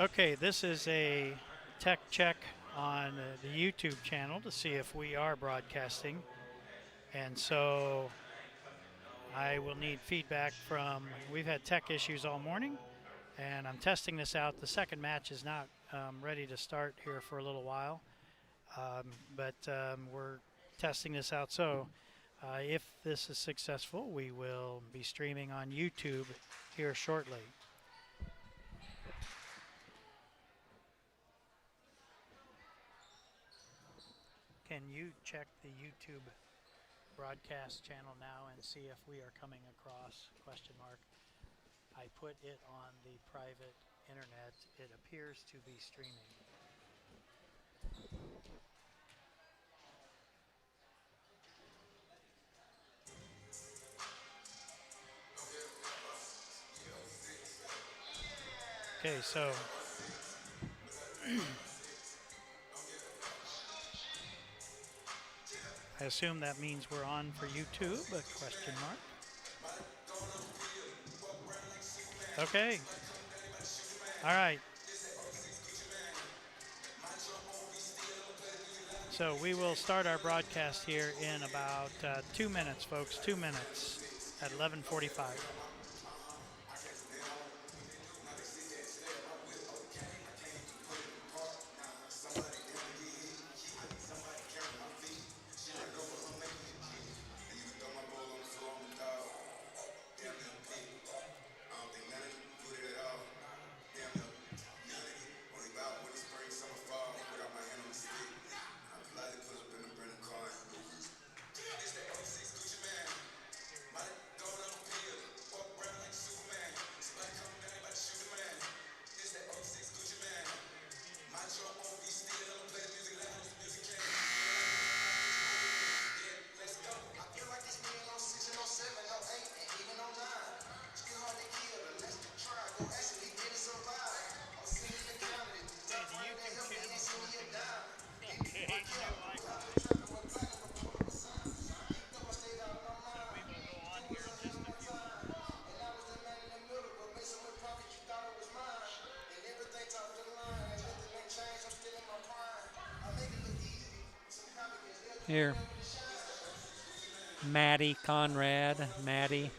Okay, this is a tech check on the YouTube channel to see if we are broadcasting. And so I will need feedback from, we've had tech issues all morning, and I'm testing this out. The second match is not ready to start here for a little while, but we're testing this out. So if this is successful, we will be streaming on YouTube here shortly. Can you check the YouTube broadcast channel now and see if we are coming across ? I put it on the private internet. It appears to be streaming. Okay, so I assume that means we're on for YouTube, ? Okay. All right. So we will start our broadcast here in about 2 minutes, folks. 2 minutes at 11:45. Here, Maddie, Conrad, Maddie,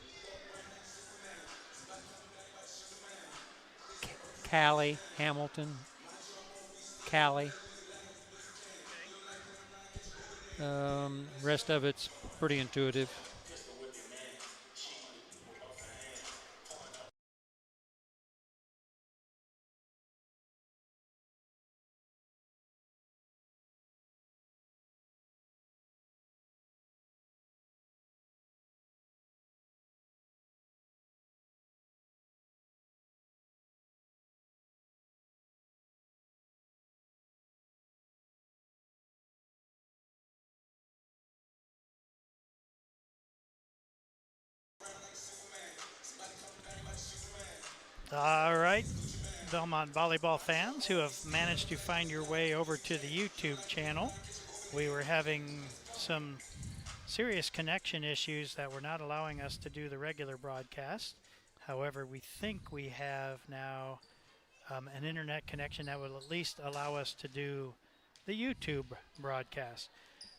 Callie, Hamilton, Callie. Rest of it's pretty intuitive. All right, Bellmont volleyball fans who have managed to find your way over to the YouTube channel. We were having some serious connection issues that were not allowing us to do the regular broadcast. However, we think we have now an internet connection that will at least allow us to do the YouTube broadcast.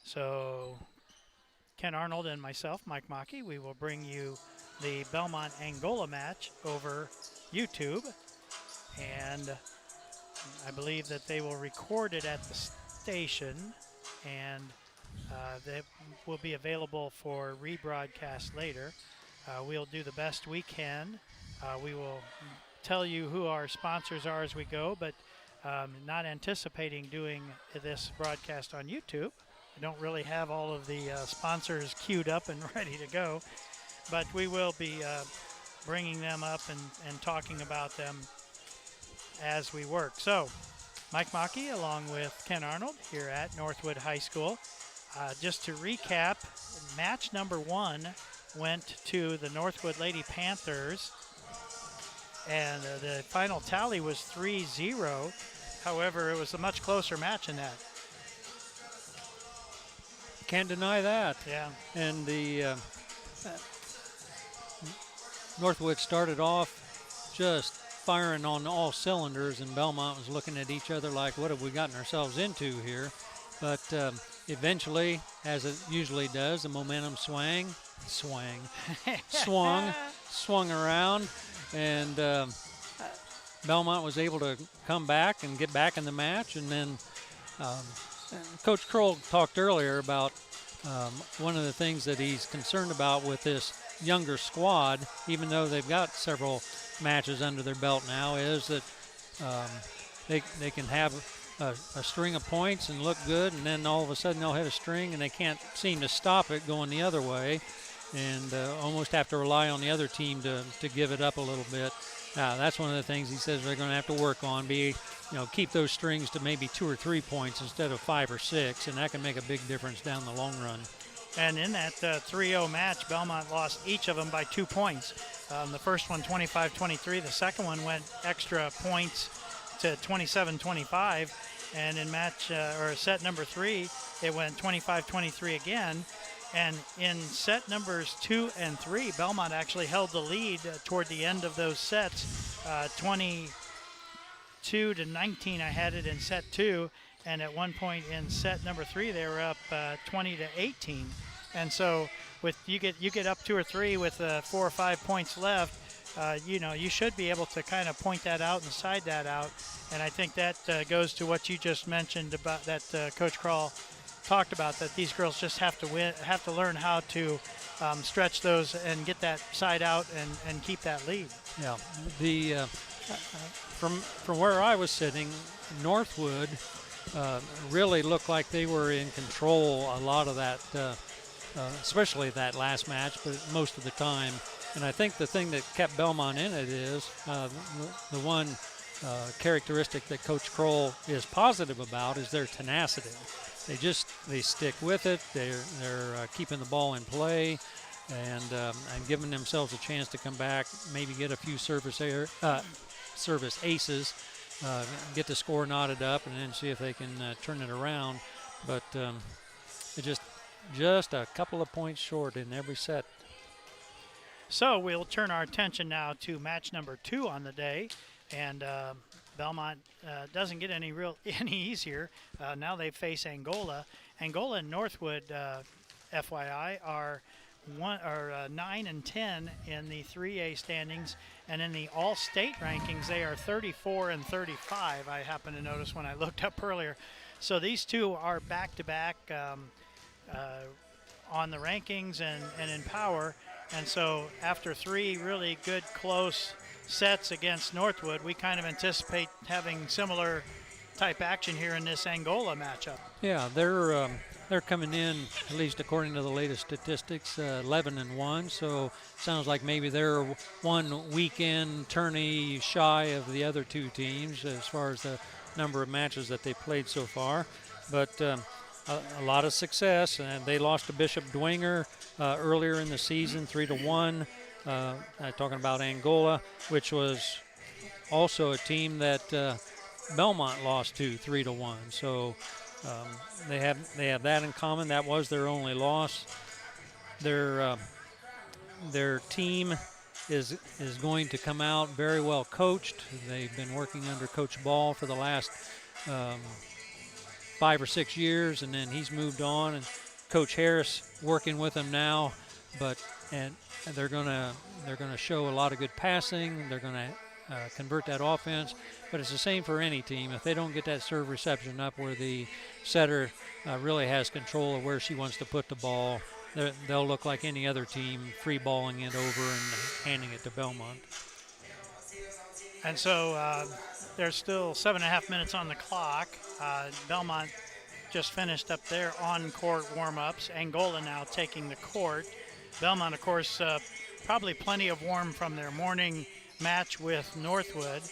So Ken Arnold and myself, Mike Maki, we will bring you the Bellmont Angola match over YouTube, and I believe that they will record it at the station, and that will be available for rebroadcast later. We'll do the best we can. We will tell you who our sponsors are as we go, but not anticipating doing this broadcast on YouTube. I don't really have all of the sponsors queued up and ready to go, but we will be bringing them up and talking about them as we work. So, Mike Maki along with Ken Arnold here at Northwood High School. Just to recap, match number 1 went to the Northwood Lady Panthers, and the final tally was 3-0. However, it was a much closer match than that. Can't deny that. Yeah. And the Northwood started off just firing on all cylinders, and Bellmont was looking at each other like, what have we gotten ourselves into here? But eventually, as it usually does, the momentum swung around, and Bellmont was able to come back and get back in the match. And then Coach Kroll talked earlier about one of the things that he's concerned about with this younger squad, even though they've got several matches under their belt now, is that they can have a string of points and look good, and then all of a sudden they'll hit a string and they can't seem to stop it going the other way, and almost have to rely on the other team to give it up a little bit. That's one of the things he says they're going to have to work on, keep those strings to maybe 2 or 3 points instead of 5 or 6, and that can make a big difference down the long run. And in that 3-0 match, Bellmont lost each of them by 2 points. The first one 25-23, the second one went extra points to 27-25, and in set number 3, it went 25-23 again. And in set numbers 2 and 3, Bellmont actually held the lead toward the end of those sets, 22-19. I had it in set 2, and at one point in set number 3, they were up 20-18. And so you get up 2 or 3 with 4 or 5 points left. You should be able to kind of point that out and side that out. And I think that goes to what you just mentioned about that Coach Kroll talked about, that these girls just have to learn how to stretch those and get that side out and keep that lead. Yeah, from where I was sitting, Northwood really looked like they were in control a lot of that, especially that last match, but most of the time. And I think the thing that kept Bellmont in it is the one characteristic that Coach Kroll is positive about is their tenacity. They stick with it. They're keeping the ball in play and giving themselves a chance to come back, maybe get a few service aces, get the score knotted up, and then see if they can turn it around. But it just a couple of points short in every set. So we'll turn our attention now to match number 2 on the day, and Bellmont doesn't get any easier. Now they face Angola. Angola and Northwood, FYI, are 9 and 10 in the 3A standings, and in the all-state rankings, they are 34 and 35. I happened to notice when I looked up earlier. So these two are back-to-back on the rankings and in power. And so after 3 really good close sets against Northwood, we kind of anticipate having similar type action here in this Angola matchup. Yeah, they're coming in, at least according to the latest statistics, 11-1. So sounds like maybe they're one weekend tourney shy of the other 2 teams as far as the number of matches that they played so far. But a lot of success, and they lost to Bishop Dwenger earlier in the season, 3-1. Talking about Angola, which was also a team that Bellmont lost to 3-1. So they have that in common. That was their only loss. Their team is going to come out very well coached. They've been working under Coach Ball for the last 5 or 6 years, and then he's moved on, and Coach Harris working with them now. And they're gonna show a lot of good passing. They're gonna convert that offense, but it's the same for any team. If they don't get that serve reception up where the setter really has control of where she wants to put the ball, they'll look like any other team, free balling it over and handing it to Bellmont. And so there's still 7.5 minutes on the clock. Bellmont just finished up their on-court warm-ups. Angola now taking the court. Bellmont, of course, probably plenty of warm from their morning match with Northwood.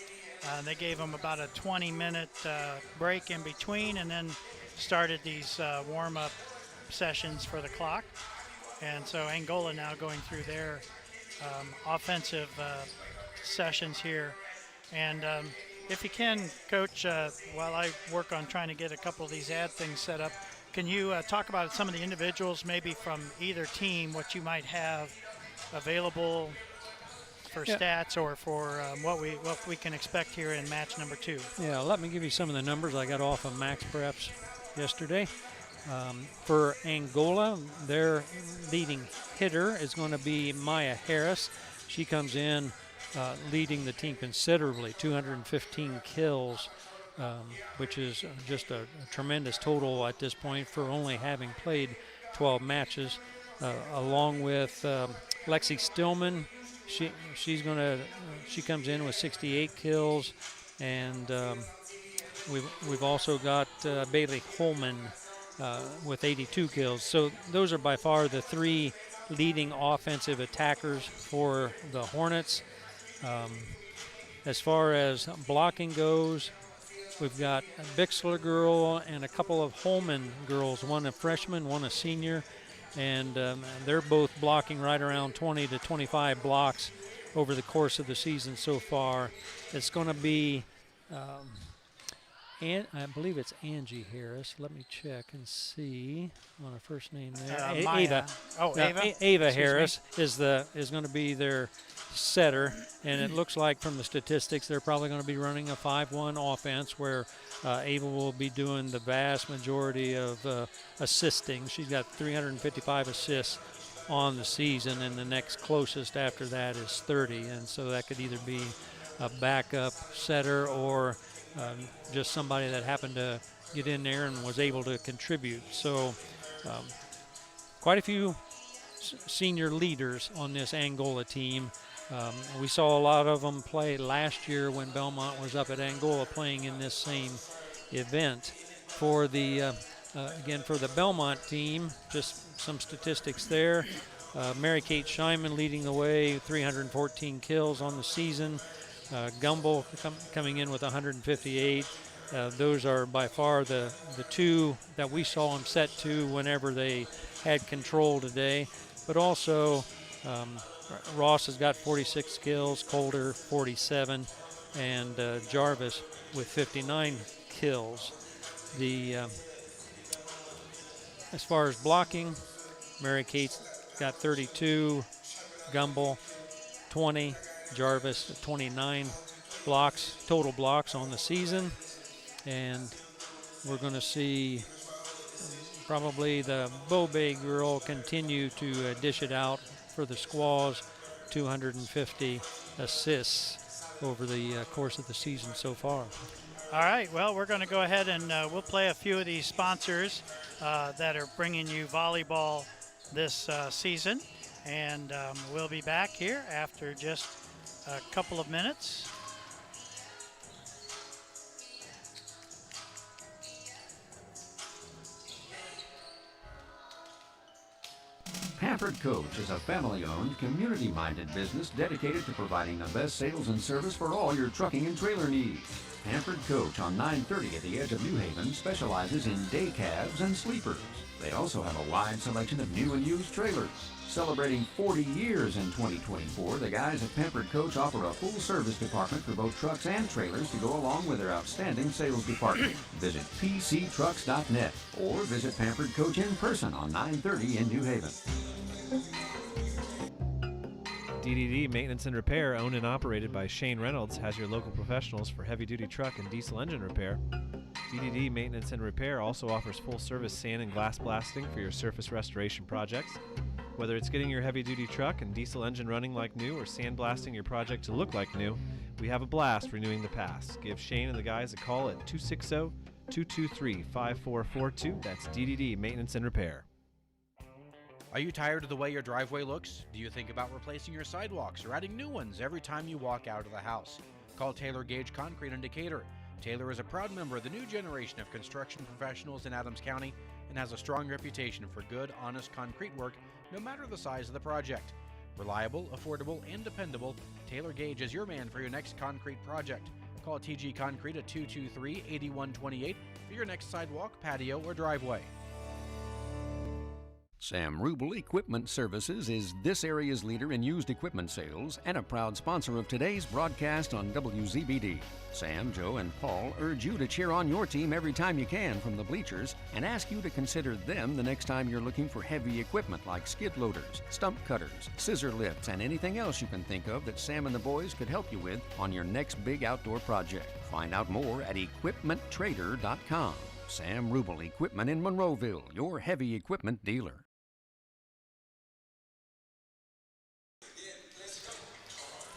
They gave them about a 20-minute break in between, and then started these warm-up sessions for the clock. And so Angola now going through their offensive sessions here. And if you can, Coach, while I work on trying to get a couple of these ad things set up, can you talk about some of the individuals maybe from either team, what you might have available for Yeah. stats or for what we can expect here in match number 2. Yeah, let me give you some of the numbers I got off of Max Preps yesterday. For Angola, their leading hitter is going to be Maya Harris. She comes in leading the team considerably, 215 kills, which is just a tremendous total at this point for only having played 12 matches. Along with Lexi Stillman, she comes in with 68 kills, and we've also got Bailey Holman with 82 kills. So those are by far the 3 leading offensive attackers for the Hornets. As far as blocking goes, we've got a Bixler girl and a couple of Holman girls, one a freshman, one a senior, and they're both blocking right around 20 to 25 blocks over the course of the season so far. It's going to be and I believe it's Angie Harris. Let me check and see on her first name there. Ava. Oh, Ava. Ava Harris is going to be their setter, and it looks like from the statistics they're probably going to be running a 5-1 offense where Ava will be doing the vast majority of assisting. She's got 355 assists on the season, and the next closest after that is 30, and so that could either be a backup setter or just somebody that happened to get in there and was able to contribute. So quite a few senior leaders on this Angola team. We saw a lot of them play last year when Bellmont was up at Angola playing in this same event. For the again, for the Bellmont team, just some statistics there. Mary Kate Scheinman leading the way, 314 kills on the season. Gumbel coming in with 158. Those are by far the 2 that we saw them set to whenever they had control today. But also Ross has got 46 kills, Calder 47, and Jarvis with 59 kills. As far as blocking, Mary Kate's got 32, Gumbel 20, Jarvis 29 blocks, total blocks on the season. And we're going to see probably the Bobay girl continue to dish it out for the Squaws, 250 assists over the course of the season so far. All right, well, we're going to go ahead and we'll play a few of these sponsors that are bringing you volleyball this season. And we'll be back here after just a couple of minutes. Pampered Coach is a family-owned, community-minded business dedicated to providing the best sales and service for all your trucking and trailer needs. Pampered Coach on 930 at the edge of New Haven specializes in day cabs and sleepers. They also have a wide selection of new and used trailers. Celebrating 40 years in 2024, the guys at Pampered Coach offer a full-service department for both trucks and trailers to go along with their outstanding sales department. Visit pctrucks.net or visit Pampered Coach in person on 930 in New Haven. DDD Maintenance and Repair, owned and operated by Shane Reynolds, has your local professionals for heavy-duty truck and diesel engine repair. DDD Maintenance and Repair also offers full-service sand and glass blasting for your surface restoration projects. Whether it's getting your heavy-duty truck and diesel engine running like new or sandblasting your project to look like new, we have a blast renewing the past. Give Shane and the guys a call at 260-223-5442. That's DDD Maintenance and Repair. Are you tired of the way your driveway looks? Do you think about replacing your sidewalks or adding new ones every time you walk out of the house? Call Taylor Gage Concrete in Decatur. Taylor is a proud member of the new generation of construction professionals in Adams County and has a strong reputation for good, honest concrete work no matter the size of the project. Reliable, affordable, and dependable, Taylor Gage is your man for your next concrete project. Call TG Concrete at 223-8128 for your next sidewalk, patio, or driveway. Sam Rubel Equipment Services is this area's leader in used equipment sales and a proud sponsor of today's broadcast on WZBD. Sam, Joe, and Paul urge you to cheer on your team every time you can from the bleachers and ask you to consider them the next time you're looking for heavy equipment like skid loaders, stump cutters, scissor lifts, and anything else you can think of that Sam and the boys could help you with on your next big outdoor project. Find out more at equipmenttrader.com. Sam Rubel Equipment in Monroeville, your heavy equipment dealer.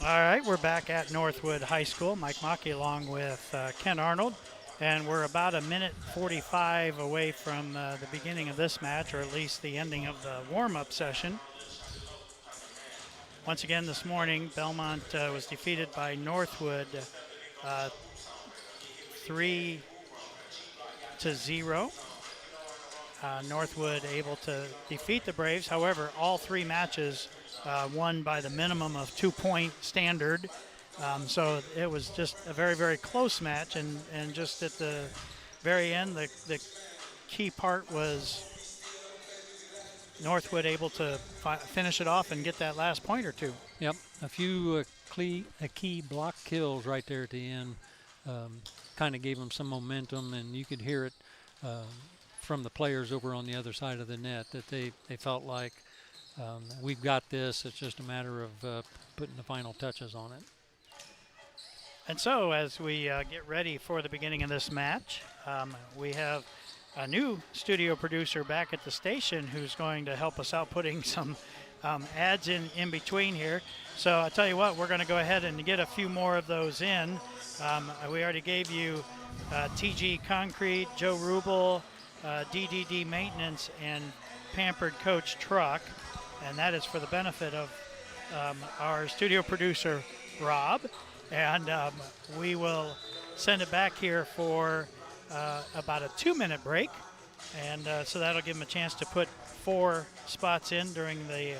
All right, we're back at Northwood High School. Mike Mackey along with Ken Arnold, and we're about a minute 45 away from the beginning of this match, or at least the ending of the warm-up session. Once again this morning, Bellmont was defeated by Northwood 3-0. Northwood able to defeat the Braves. However, all three matches won by the minimum of 2-point standard. So it was just a very, very close match. And just at the very end, the key part was Northwood able to finish it off and get that last point or two. Yep, a few key block kills right there at the end kind of gave them some momentum, and you could hear it from the players over on the other side of the net that they felt like we've got this. It's just a matter of putting the final touches on it. And so as we get ready for the beginning of this match, we have a new studio producer back at the station who's going to help us out putting some ads in between here. So I tell you what, we're going to go ahead and get a few more of those in. We already gave you TG Concrete, Joe Rubel, DDD Maintenance, and Pampered Coach Truck. And that is for the benefit of our studio producer, Rob. And we will send it back here for about a 2-minute break. And so that'll give them a chance to put 4 spots in during the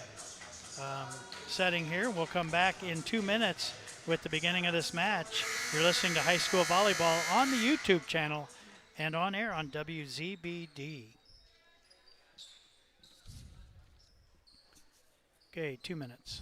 setting here. We'll come back in 2 minutes with the beginning of this match. You're listening to High School Volleyball on the YouTube channel and on air on WZBD. Okay, 2 minutes.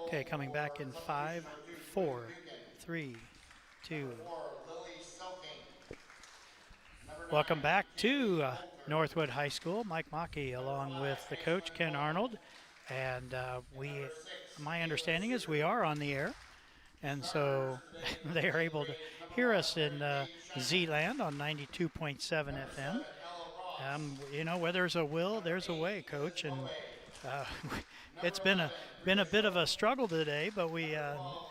Okay, coming back in 5, 4, 3, 2. Welcome back to Northwood High School. Mike Mackey along with the coach, Ken Arnold. And my understanding is we are on the air. And so they are able to hear us in Z-Land on 92.7 FM. You know, where there's a will, there's a way, Coach. And Uh, it's been a bit of a struggle today, but we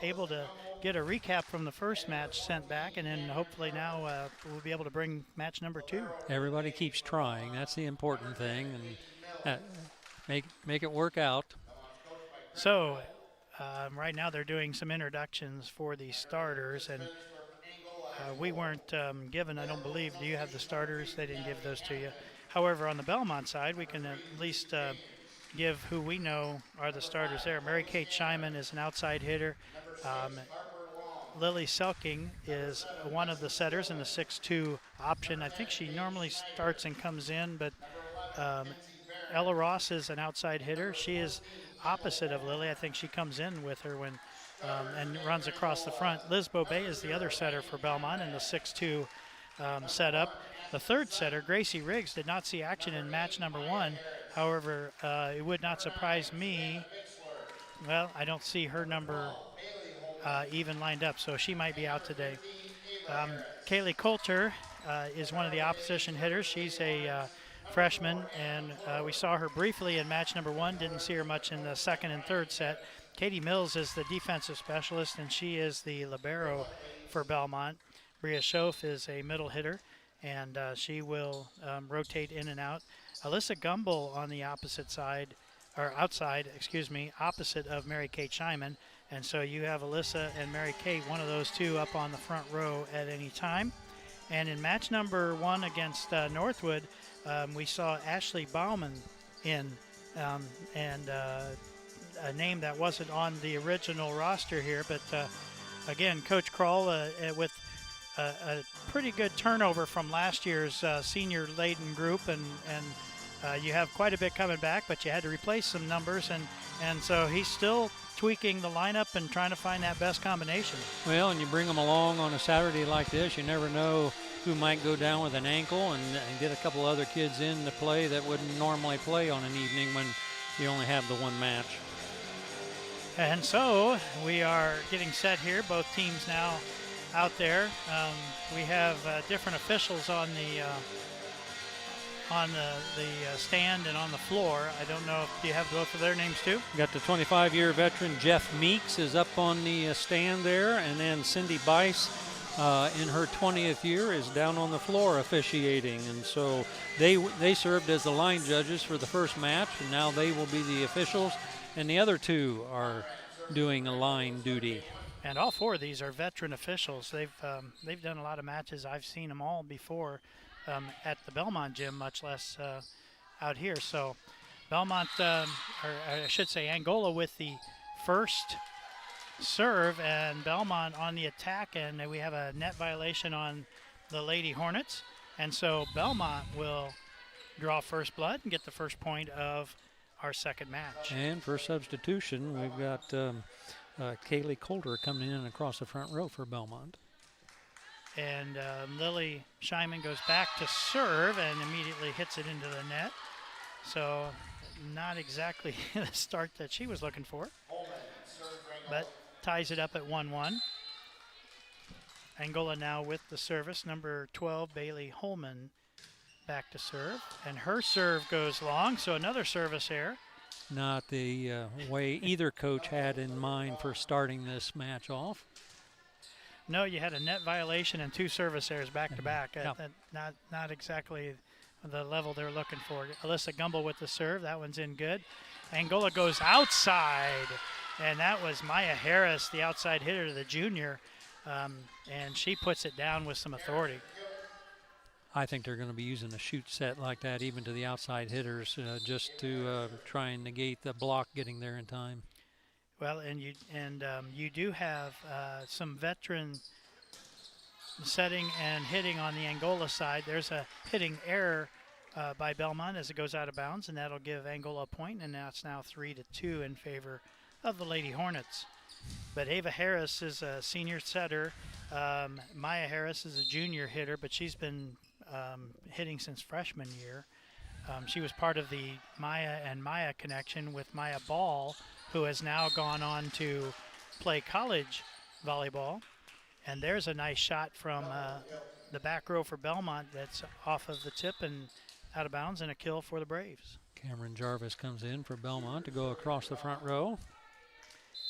able to get a recap from the first match sent back, and then hopefully now we'll be able to bring match number 2. Everybody keeps trying. That's the important thing, and make it work out. So right now they're doing some introductions for the starters, and we weren't given, I don't believe, do you have the starters? They didn't give those to you. However, on the Bellmont side, we can at least give who we know are the starters there. Mary Kate Scheinman is an outside hitter. Lily Selking is one of the setters in the 6'2 option. I think she normally starts and comes in, but Ella Ross is an outside hitter. She is opposite of Lily. I think she comes in with her when and runs across the front. Liz Bobet is the other setter for Bellmont in the 6'2 setup. The third setter, Gracie Riggs, did not see action in match number 1. However, it would not surprise me. Well, I don't see her number even lined up, so she might be out today. Kaylee Coulter is one of the opposition hitters. She's a freshman, and we saw her briefly in match number 1. Didn't see her much in the second and third set. Katie Mills is the defensive specialist, and she is the libero for Bellmont. Bria Schoaf is a middle hitter, and she will rotate in and out. Alyssa Gumbel on the opposite side, or outside, excuse me, opposite of Mary Kate Scheinman. And so you have Alyssa and Mary Kate, one of those two, up on the front row at any time. And in match number 1 against Northwood, we saw Ashley Bauman in, and a name that wasn't on the original roster here. But again, Coach Kroll with a pretty good turnover from last year's senior-laden group, and you have quite a bit coming back, but you had to replace some numbers, and so he's still tweaking the lineup and trying to find that best combination. Well, and you bring them along on a Saturday like this, you never know who might go down with an ankle, and get a couple other kids in to play that wouldn't normally play on an evening when you only have the one match. And so we are getting set here. Both teams now out there. We have different officials on the stand and on the floor. I don't know if you have both of their names too. Got the 25-year veteran Jeff Meeks is up on the stand there, and then Cindy Bice in her 20th year is down on the floor officiating. And so they served as the line judges for the first match, and now they will be the officials, and the other two are doing a line duty. And all 4 of these are veteran officials. They've done a lot of matches. I've seen them all before at the Bellmont gym, much less out here. So Bellmont, or I should say Angola, with the first serve, and Bellmont on the attack, and we have a net violation on the Lady Hornets. And so Bellmont will draw first blood and get the first point of our second match. And for substitution, we've got Kaylee Coulter coming in across the front row for Bellmont. And Lily Scheinman goes back to serve and immediately hits it into the net. So not exactly the start that she was looking for, but ties it up at 1-1. Angola now with the service. Number 12, Bailey Holman, back to serve. And her serve goes long, so another service error. Not the way either coach had in mind for starting this match off. No, you had a net violation and 2 service errors back to back. Yeah. Not exactly the level they're looking for. Alyssa Gumbel with the serve. That one's in good. Angola goes outside, and that was Maya Harris, the outside hitter, the junior, and she puts it down with some authority. I think they're going to be using a shoot set like that even to the outside hitters just to try and negate the block getting there in time. Well, and you do have some veteran setting and hitting on the Angola side. There's a hitting error by Bellmont as it goes out of bounds, and that'll give Angola a point, and now it's 3-2 in favor of the Lady Hornets. But Ava Harris is a senior setter. Maya Harris is a junior hitter, but she's been hitting since freshman year. She was part of the Maya and Maya connection with Maya Ball, who has now gone on to play college volleyball. And there's a nice shot from the back row for Bellmont that's off of the tip and out of bounds and a kill for the Braves. Cameron Jarvis comes in for Bellmont to go across the front row.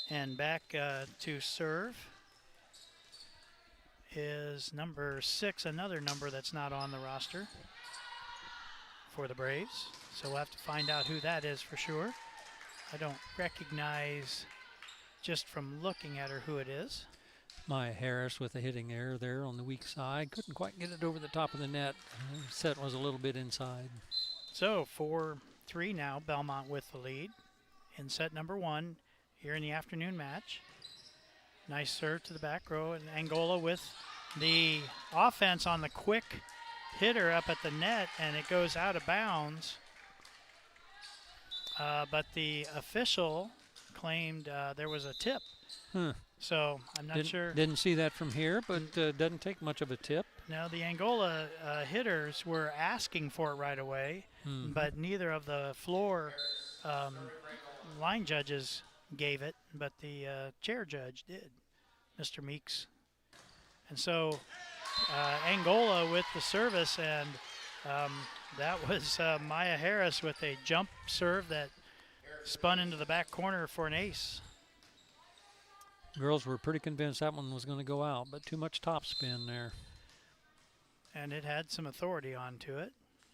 And back to serve is number 6, another number that's not on the roster for the Braves. So we'll have to find out who that is for sure. I don't recognize just from looking at her who it is. Maya Harris with a hitting error there on the weak side. Couldn't quite get it over the top of the net. Set was a little bit inside. So 4-3 now, Bellmont with the lead in set number 1 here in the afternoon match. Nice serve to the back row, and Angola with the offense on the quick hitter up at the net, and it goes out of bounds. But the official claimed there was a tip. So I'm not sure. Didn't see that from here, but doesn't take much of a tip. No, the Angola hitters were asking for it right away, but neither of the floor line judges gave it, but the chair judge did, Mr. Meeks. And so Angola with the service, and that was Maya Harris with a jump serve that spun into the back corner for an ace. Girls were pretty convinced that one was going to go out, but too much topspin there. And it had some authority onto it.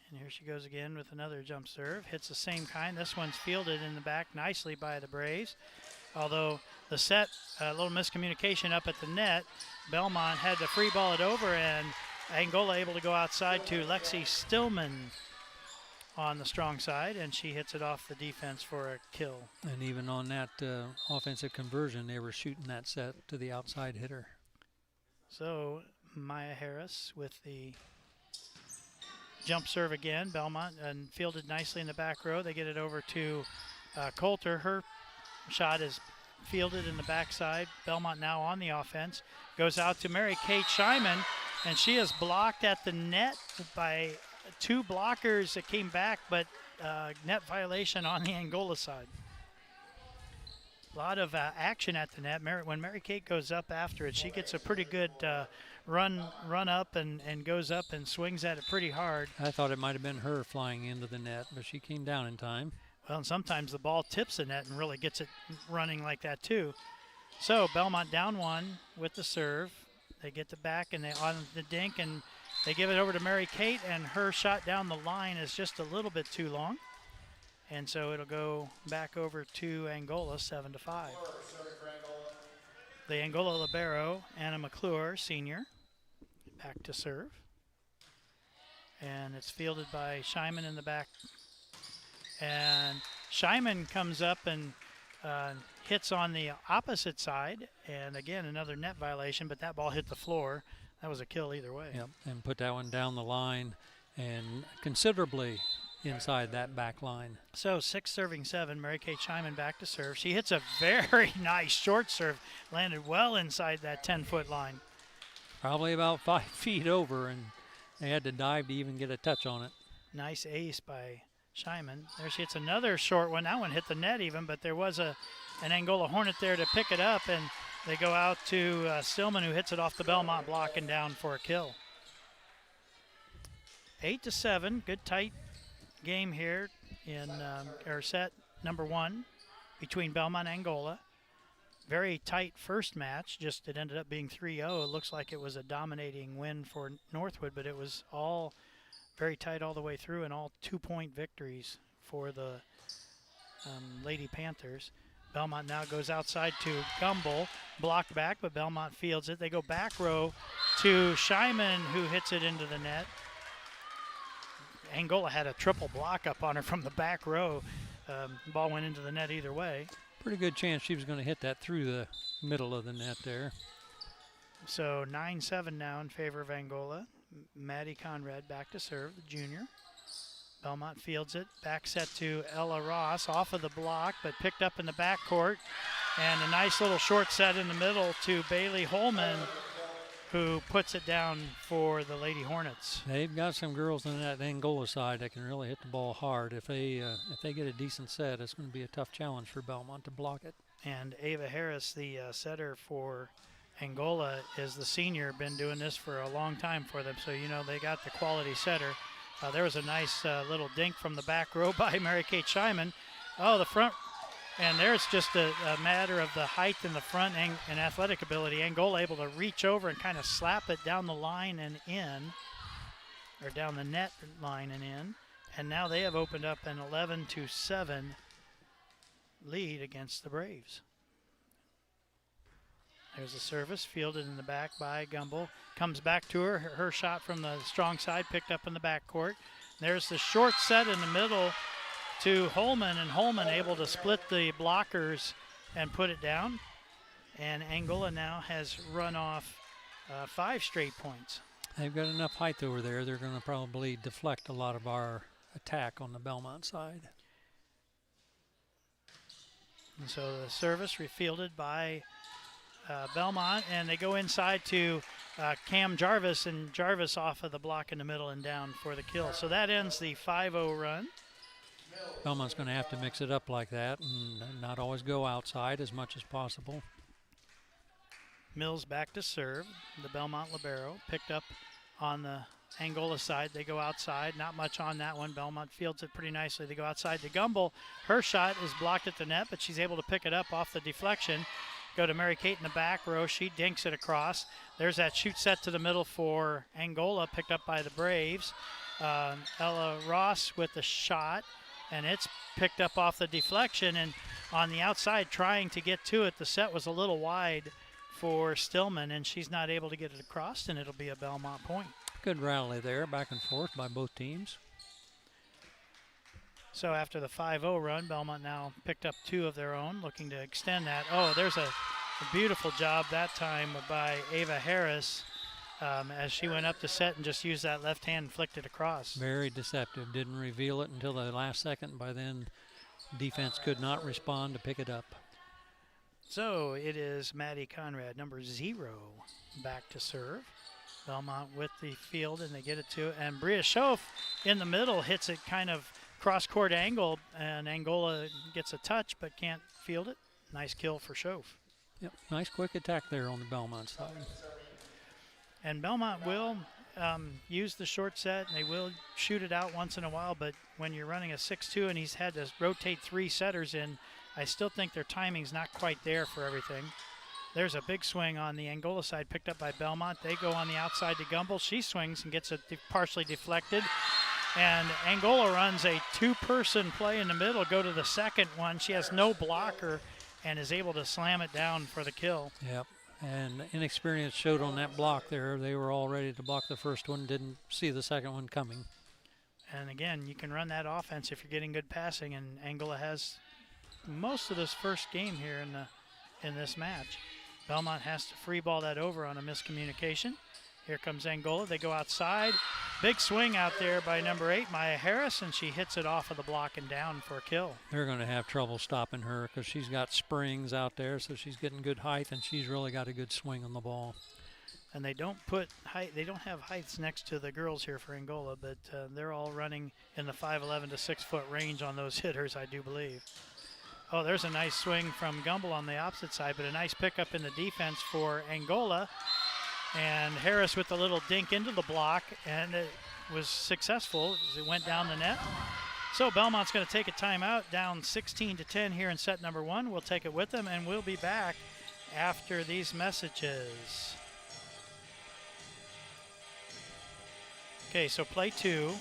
And here she goes again with another jump serve. Hits the same kind. This one's fielded in the back nicely by the Braves. Although the set, a little miscommunication up at the net. Bellmont had to free ball it over, and Angola able to go outside to Lexi Stillman on the strong side, and she hits it off the defense for a kill. And even on that offensive conversion, they were shooting that set to the outside hitter. So Maya Harris with the jump serve again. Bellmont and fielded nicely in the back row. They get it over to Coulter. Her shot is fielded in the backside. Bellmont now on the offense. Goes out to Mary Kate Scheiman, and she is blocked at the net by 2 blockers that came back, but net violation on the Angola side. A lot of action at the net. When Mary Kate goes up after it, she gets a pretty good run up and goes up and swings at it pretty hard. I thought it might have been her flying into the net, but she came down in time. Well, and sometimes the ball tips the net and really gets it running like that too. So Bellmont down 1 with the serve. They get the back and they on the dink, and they give it over to Mary Kate, and her shot down the line is just a little bit too long. And so it'll go back over to Angola, 7-5. The Angola libero, Anna McClure, senior, back to serve. And it's fielded by Scheiman in the back. And Scheiman comes up and hits on the opposite side. And again, another net violation, but that ball hit the floor. That was a kill either way. Yep, and put that one down the line and considerably inside that back line. So 6-7, Mary Kate Scheiman back to serve. She hits a very nice short serve, landed well inside that 10-foot line. Probably about 5 feet over, and they had to dive to even get a touch on it. Nice ace by Scheiman. There she hits another short one. That one hit the net even, but there was an Angola Hornet there to pick it up, and they go out to Stillman, who hits it off the Bellmont block and down for a kill. 8-7, good tight game here in our set number 1 between Bellmont and Angola. Very tight first match, just it ended up being 3-0. It looks like it was a dominating win for Northwood, but it was all very tight all the way through, and all 2-point victories for the Lady Panthers. Bellmont now goes outside to Gumbel, blocked back, but Bellmont fields it. They go back row to Scheiman, who hits it into the net. Angola had a triple block up on her from the back row. Ball went into the net either way. Pretty good chance she was going to hit that through the middle of the net there. So 9-7 now in favor of Angola. Maddie Conrad back to serve, the junior. Bellmont fields it. Back set to Ella Ross off of the block, but picked up in the backcourt. And a nice little short set in the middle to Bailey Holman, who puts it down for the Lady Hornets. They've got some girls on that Angola side that can really hit the ball hard. If they get a decent set, it's going to be a tough challenge for Bellmont to block it. And Ava Harris, the setter for Angola, is the senior, been doing this for a long time for them. So, you know, they got the quality setter. There was a nice little dink from the back row by Mary Kate Scheiman. Oh, the front, and there's just a matter of the height in the front and athletic ability. Angola able to reach over and kind of slap it down the line and in, or down the net line and in. And now they have opened up an 11-7 lead against the Braves. There's a service fielded in the back by Gumbel. Comes back to her. Her shot from the strong side picked up in the backcourt. There's the short set in the middle to Holman, and Holman able to split the blockers and put it down. And Angola now has run off 5 straight points. They've got enough height over there. They're going to probably deflect a lot of our attack on the Bellmont side. And so the service refielded by Bellmont, and they go inside to Cam Jarvis, and Jarvis off of the block in the middle and down for the kill. So that ends the 5-0 run. Bellmont's going to have to mix it up like that and not always go outside as much as possible. Mills back to serve. The Bellmont libero picked up on the Angola side. They go outside. Not much on that one. Bellmont fields it pretty nicely. They go outside to Gumbel. Her shot is blocked at the net, but she's able to pick it up off the deflection. Go to Mary Kate in the back row. She dinks it across. There's that shoot set to the middle for Angola, picked up by the Braves. Ella Ross with the shot, and it's picked up off the deflection. And on the outside, trying to get to it, the set was a little wide for Stillman, and she's not able to get it across, and it'll be a Bellmont point. Good rally there, back and forth by both teams. So after the 5-0 run, Bellmont now picked up 2 of their own, looking to extend that. Oh, there's a beautiful job that time by Ava Harris as she went up to set and just used that left hand and flicked it across. Very deceptive. Didn't reveal it until the last second. By then, defense could not respond to pick it up. So it is Maddie Conrad, number 0, back to serve. Bellmont with the field, and they get it to, and Bria Schoaf in the middle hits it kind of cross-court angle, and Angola gets a touch but can't field it. Nice kill for Schoaf. Yep, nice quick attack there on the Bellmont side. And Bellmont will use the short set, and they will shoot it out once in a while, but when you're running a 6-2 and he's had to rotate 3 setters in, I still think their timing's not quite there for everything. There's a big swing on the Angola side picked up by Bellmont. They go on the outside to Gumbel. She swings and gets it partially deflected. And Angola runs a 2-person play in the middle, go to the second one. She has no blocker and is able to slam it down for the kill. Yep, and inexperience showed on that block there. They were all ready to block the first one, didn't see the second one coming. And again, you can run that offense if you're getting good passing, and Angola has most of this first game here in this match. Bellmont has to free ball that over on a miscommunication. Here comes Angola. They go outside. Big swing out there by number 8, Maya Harris, and she hits it off of the block and down for a kill. They're going to have trouble stopping her because she's got springs out there, so she's getting good height, and she's really got a good swing on the ball. And they don't put height. They don't have heights next to the girls here for Angola, but they're all running in the 5'11" to 6-foot range on those hitters, I do believe. Oh, there's a nice swing from Gumbel on the opposite side, but a nice pickup in the defense for Angola. And Harris with a little dink into the block, and it was successful as it went down the net. So Bellmont's going to take a timeout, down 16-10 here in set number 1. We'll take it with them, and we'll be back after these messages. Okay, so play 2.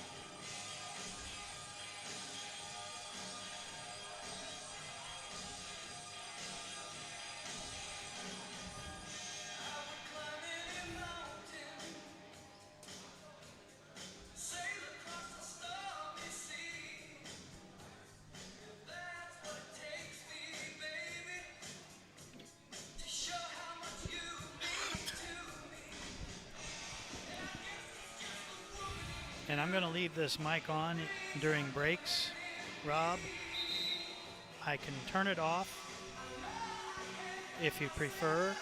And I'm going to leave this mic on during breaks, Rob. I can turn it off if you prefer.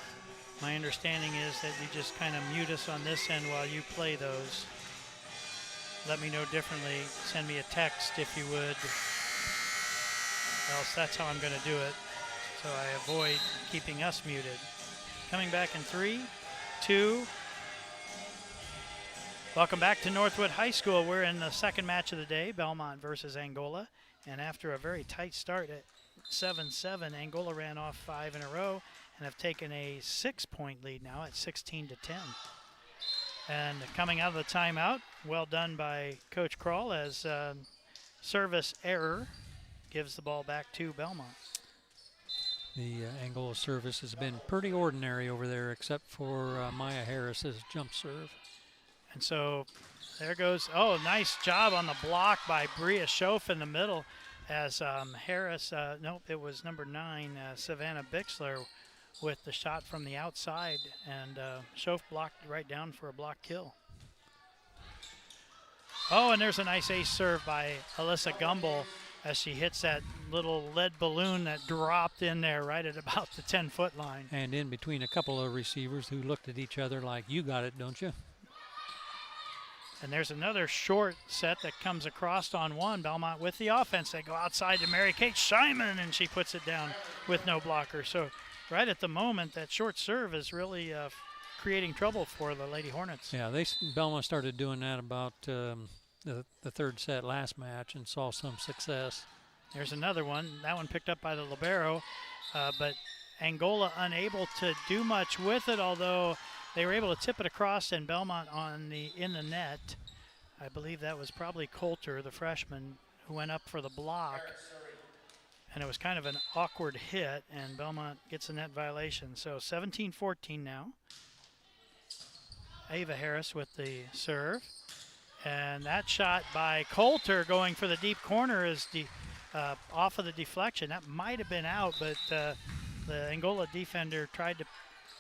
My understanding is that you just kind of mute us on this end while you play those. Let me know differently. Send me a text if you would. Else that's how I'm going to do it, so I avoid keeping us muted. Coming back in 3, 2, Welcome back to Northwood High School. We're in the second match of the day, Bellmont versus Angola. And after a very tight start at 7-7, Angola ran off 5 in a row and have taken a 6-point lead now at 16-10. And coming out of the timeout, well done by Coach Kroll as service error gives the ball back to Bellmont. The Angola service has been pretty ordinary over there except for Maya Harris's jump serve. And so there goes, oh, nice job on the block by Bria Schoaf in the middle as Harris, nope, it was number 9, Savannah Bixler with the shot from the outside, and Schoaf blocked right down for a block kill. Oh, and there's a nice ace serve by Alyssa Gumbel as she hits that little lead balloon that dropped in there right at about the 10-foot line. And in between a couple of receivers who looked at each other like, you got it, don't you? And there's another short set that comes across on one. Bellmont with the offense. They go outside to Mary-Kate Scheinman, and she puts it down with no blocker. So right at the moment, that short serve is really creating trouble for the Lady Hornets. Yeah, Bellmont started doing that about the third set last match and saw some success. There's another one. That one picked up by the libero, but Angola unable to do much with it, although they were able to tip it across, and Bellmont in the net. I believe that was probably Coulter, the freshman, who went up for the block. And it was kind of an awkward hit, and Bellmont gets a net violation. So 17-14 now. Ava Harris with the serve. And that shot by Coulter going for the deep corner is off of the deflection. That might have been out, but the Angola defender tried to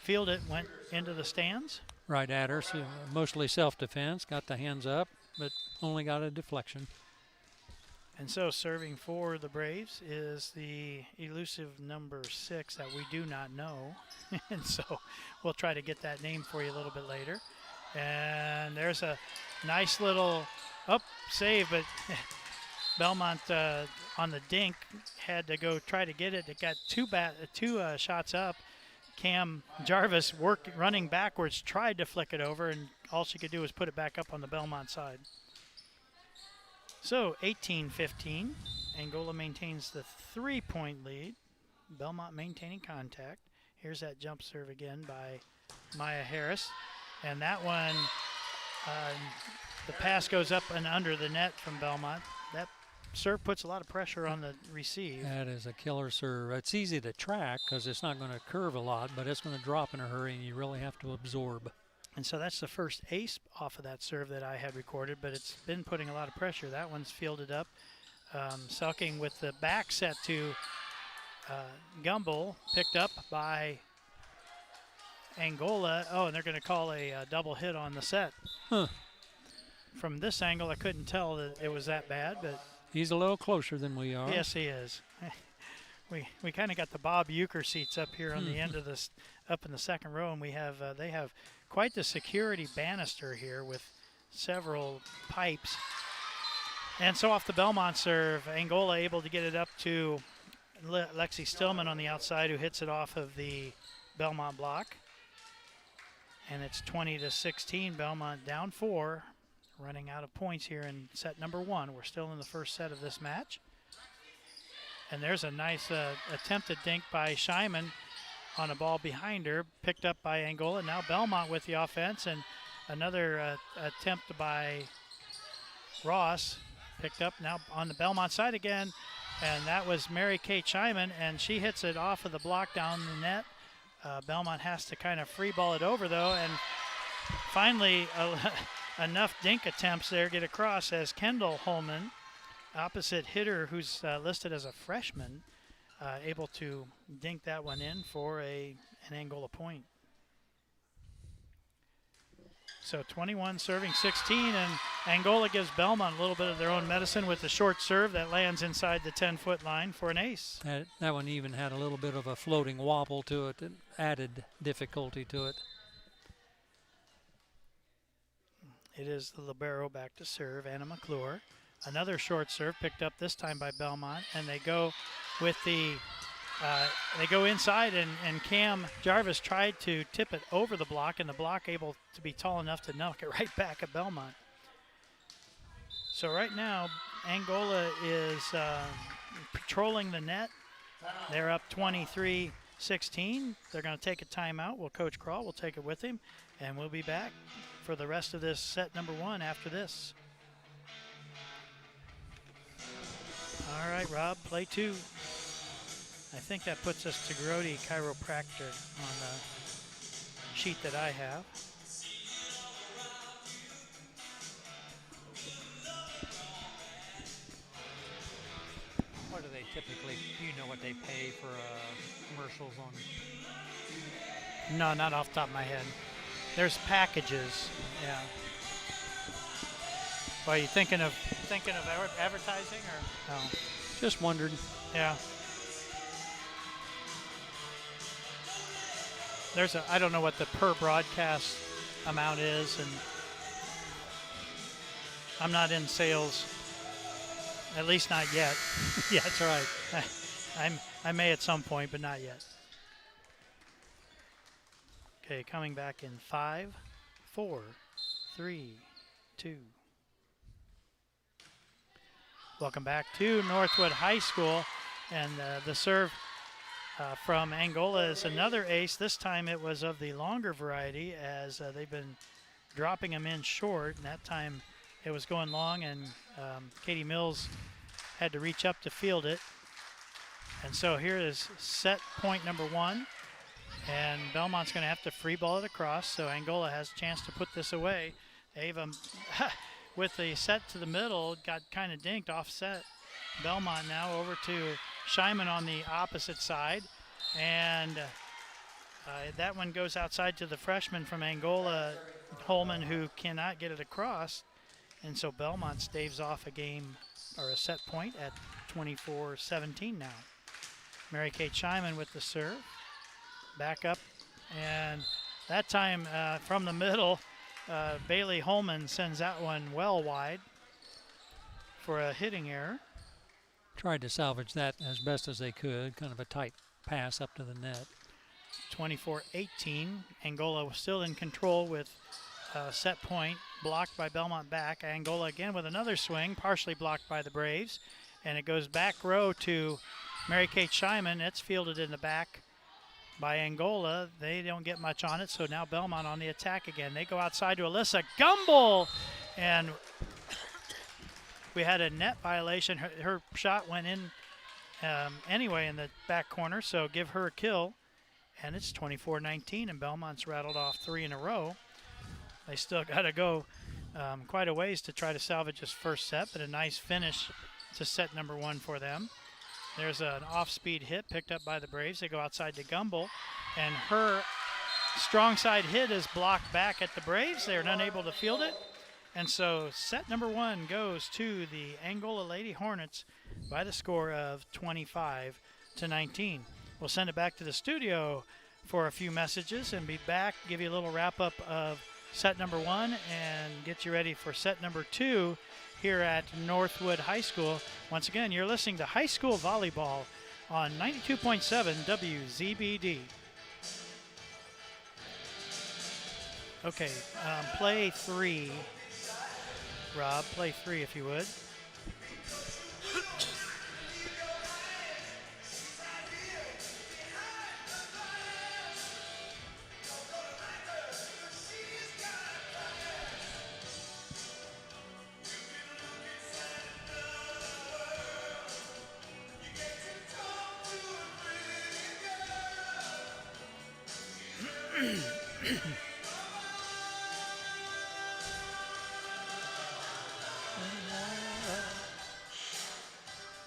field it, went into the stands. Right at her, so mostly self-defense, got the hands up, but only got a deflection. And so serving for the Braves is the elusive number 6 that we do not know. And so we'll try to get that name for you a little bit later. And there's a nice little save, but Bellmont on the dink had to go try to get it. It got two shots up. Cam Jarvis running backwards, tried to flick it over, and all she could do was put it back up on the Bellmont side. So 18-15, Angola maintains the 3-point lead. Bellmont maintaining contact. Here's that jump serve again by Maya Harris. And that one, the pass goes up and under the net from Bellmont. That serve puts a lot of pressure on the receive. That is a killer serve. It's easy to track because it's not going to curve a lot, but it's going to drop in a hurry, and you really have to absorb. And so that's the first ace off of that serve that I had recorded, but it's been putting a lot of pressure. That one's fielded up. Selking with the back set to Gumbel, picked up by Angola. Oh, and they're going to call a double hit on the set. Huh. From this angle, I couldn't tell that it was that bad, but he's a little closer than we are. yes, he is. We kind of got the Bob Euchre seats up here on the end of this, up in the second row, and we have they have quite the security banister here with several pipes. And so off the Bellmont serve, Angola able to get it up to Lexi Stillman on the outside, who hits it off of the Bellmont block. And it's 20-16, Bellmont down 4, running out of points here in set number 1. We're still in the first set of this match. And there's a nice attempted dink by Scheinman on a ball behind her, picked up by Angola. Now Bellmont with the offense, and another attempt by Ross, picked up now on the Bellmont side again, and that was Mary-Kate Scheinman, and she hits it off of the block down the net. Bellmont has to kind of free ball it over, though, and finally enough dink attempts there get across as Kendall Holman, opposite hitter who's listed as a freshman, able to dink that one in for an Angola point. So 21 serving 16, and Angola gives Bellmont a little bit of their own medicine with the short serve that lands inside the 10-foot line for an ace. That one even had a little bit of a floating wobble to it and added difficulty to it. It is the libero back to serve, Anna McClure. Another short serve picked up this time by Bellmont, and they go with the They go inside, and Cam Jarvis tried to tip it over the block, and the block able to be tall enough to knock it right back at Bellmont. So right now, Angola is patrolling the net. They're up 23-16. They're going to take a timeout. Well, Coach Crawl will take it with him, and we'll be back for the rest of this set number 1 after this. All right, Rob, play 2. I think that puts us to Grody Chiropractor on the sheet that I have. What do they typically, do you know what they pay for commercials on? No, not off the top of my head. There's packages, yeah. Well, are you thinking of advertising or no? Just wondered. Yeah. I don't know what the per broadcast amount is, and I'm not in sales, at least not yet. Yeah, that's right. I may at some point, but not yet. Okay, coming back in 5, 4, 3, 2. Welcome back to Northwood High School, and the serve from Angola is another ace. This time it was of the longer variety, as they've been dropping them in short, and that time it was going long, and Katie Mills had to reach up to field it. And so here is set point number 1, and Bellmont's going to have to free ball it across, so Angola has a chance to put this away. Ava, with the set to the middle, got kind of dinked offset. Bellmont now over to Scheiman on the opposite side, and that one goes outside to the freshman from Angola, Holman, who cannot get it across, and so Bellmont staves off a game or a set point at 24-17 now. Mary Kate Scheiman with the serve, back up, and that time from the middle, Bailey Holman sends that one well wide for a hitting error. Tried to salvage that as best as they could, kind of a tight pass up to the net. 24-18, Angola was still in control with set point, blocked by Bellmont back. Angola again with another swing, partially blocked by the Braves, and it goes back row to Mary Kate Scheiman. It's fielded in the back by Angola. They don't get much on it, so now Bellmont on the attack again. They go outside to Alyssa Gumble, and we had a net violation. Her shot went in anyway in the back corner, so give her a kill. And it's 24-19, and Bellmont's rattled off 3 in a row. They still got to go quite a ways to try to salvage this first set, but a nice finish to set number 1 for them. There's an off-speed hit picked up by the Braves. They go outside to Gumble, and her strong side hit is blocked back at the Braves. They're unable to field it. And so set number 1 goes to the Angola Lady Hornets by the score of 25-19. We'll send it back to the studio for a few messages and be back, give you a little wrap-up of set number 1 and get you ready for set number 2 here at Northwood High School. Once again, you're listening to High School Volleyball on 92.7 WZBD. Okay, play 3. Rob, play 3 if you would.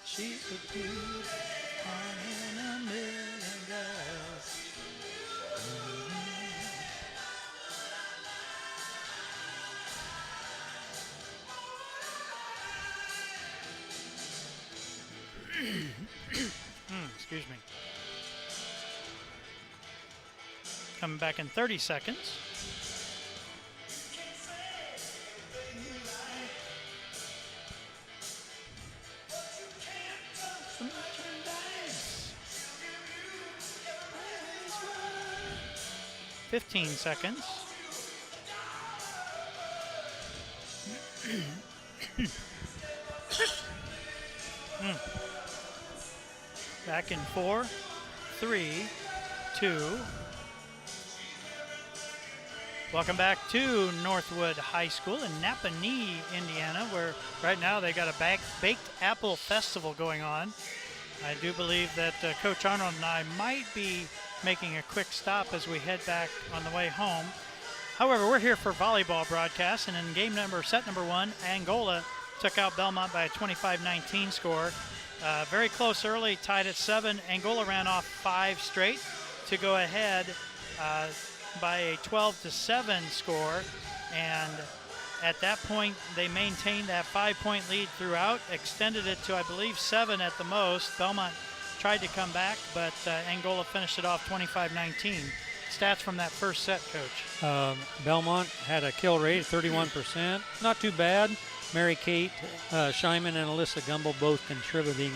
She's a beauty, one in a million girls. Excuse me. Coming back in 30 seconds. 15 seconds. Back in 4, 3, 2. Welcome back to Northwood High School in Napanee, Indiana, where right now they got a baked apple festival going on. I do believe that Coach Arnold and I might be making a quick stop as we head back on the way home. However, we're here for volleyball broadcast, and in set number 1, Angola took out Bellmont by a 25-19 score. Very close early, tied at 7. Angola ran off 5 straight to go ahead by a 12-7 score, and at that point they maintained that 5-point lead throughout, extended it to I believe 7 at the most. Bellmont tried to come back, but Angola finished it off 25-19. Stats from that first set, Coach. Bellmont had a kill rate of 31%, not too bad. Mary Kate Scheinman and Alyssa Gumbel both contributing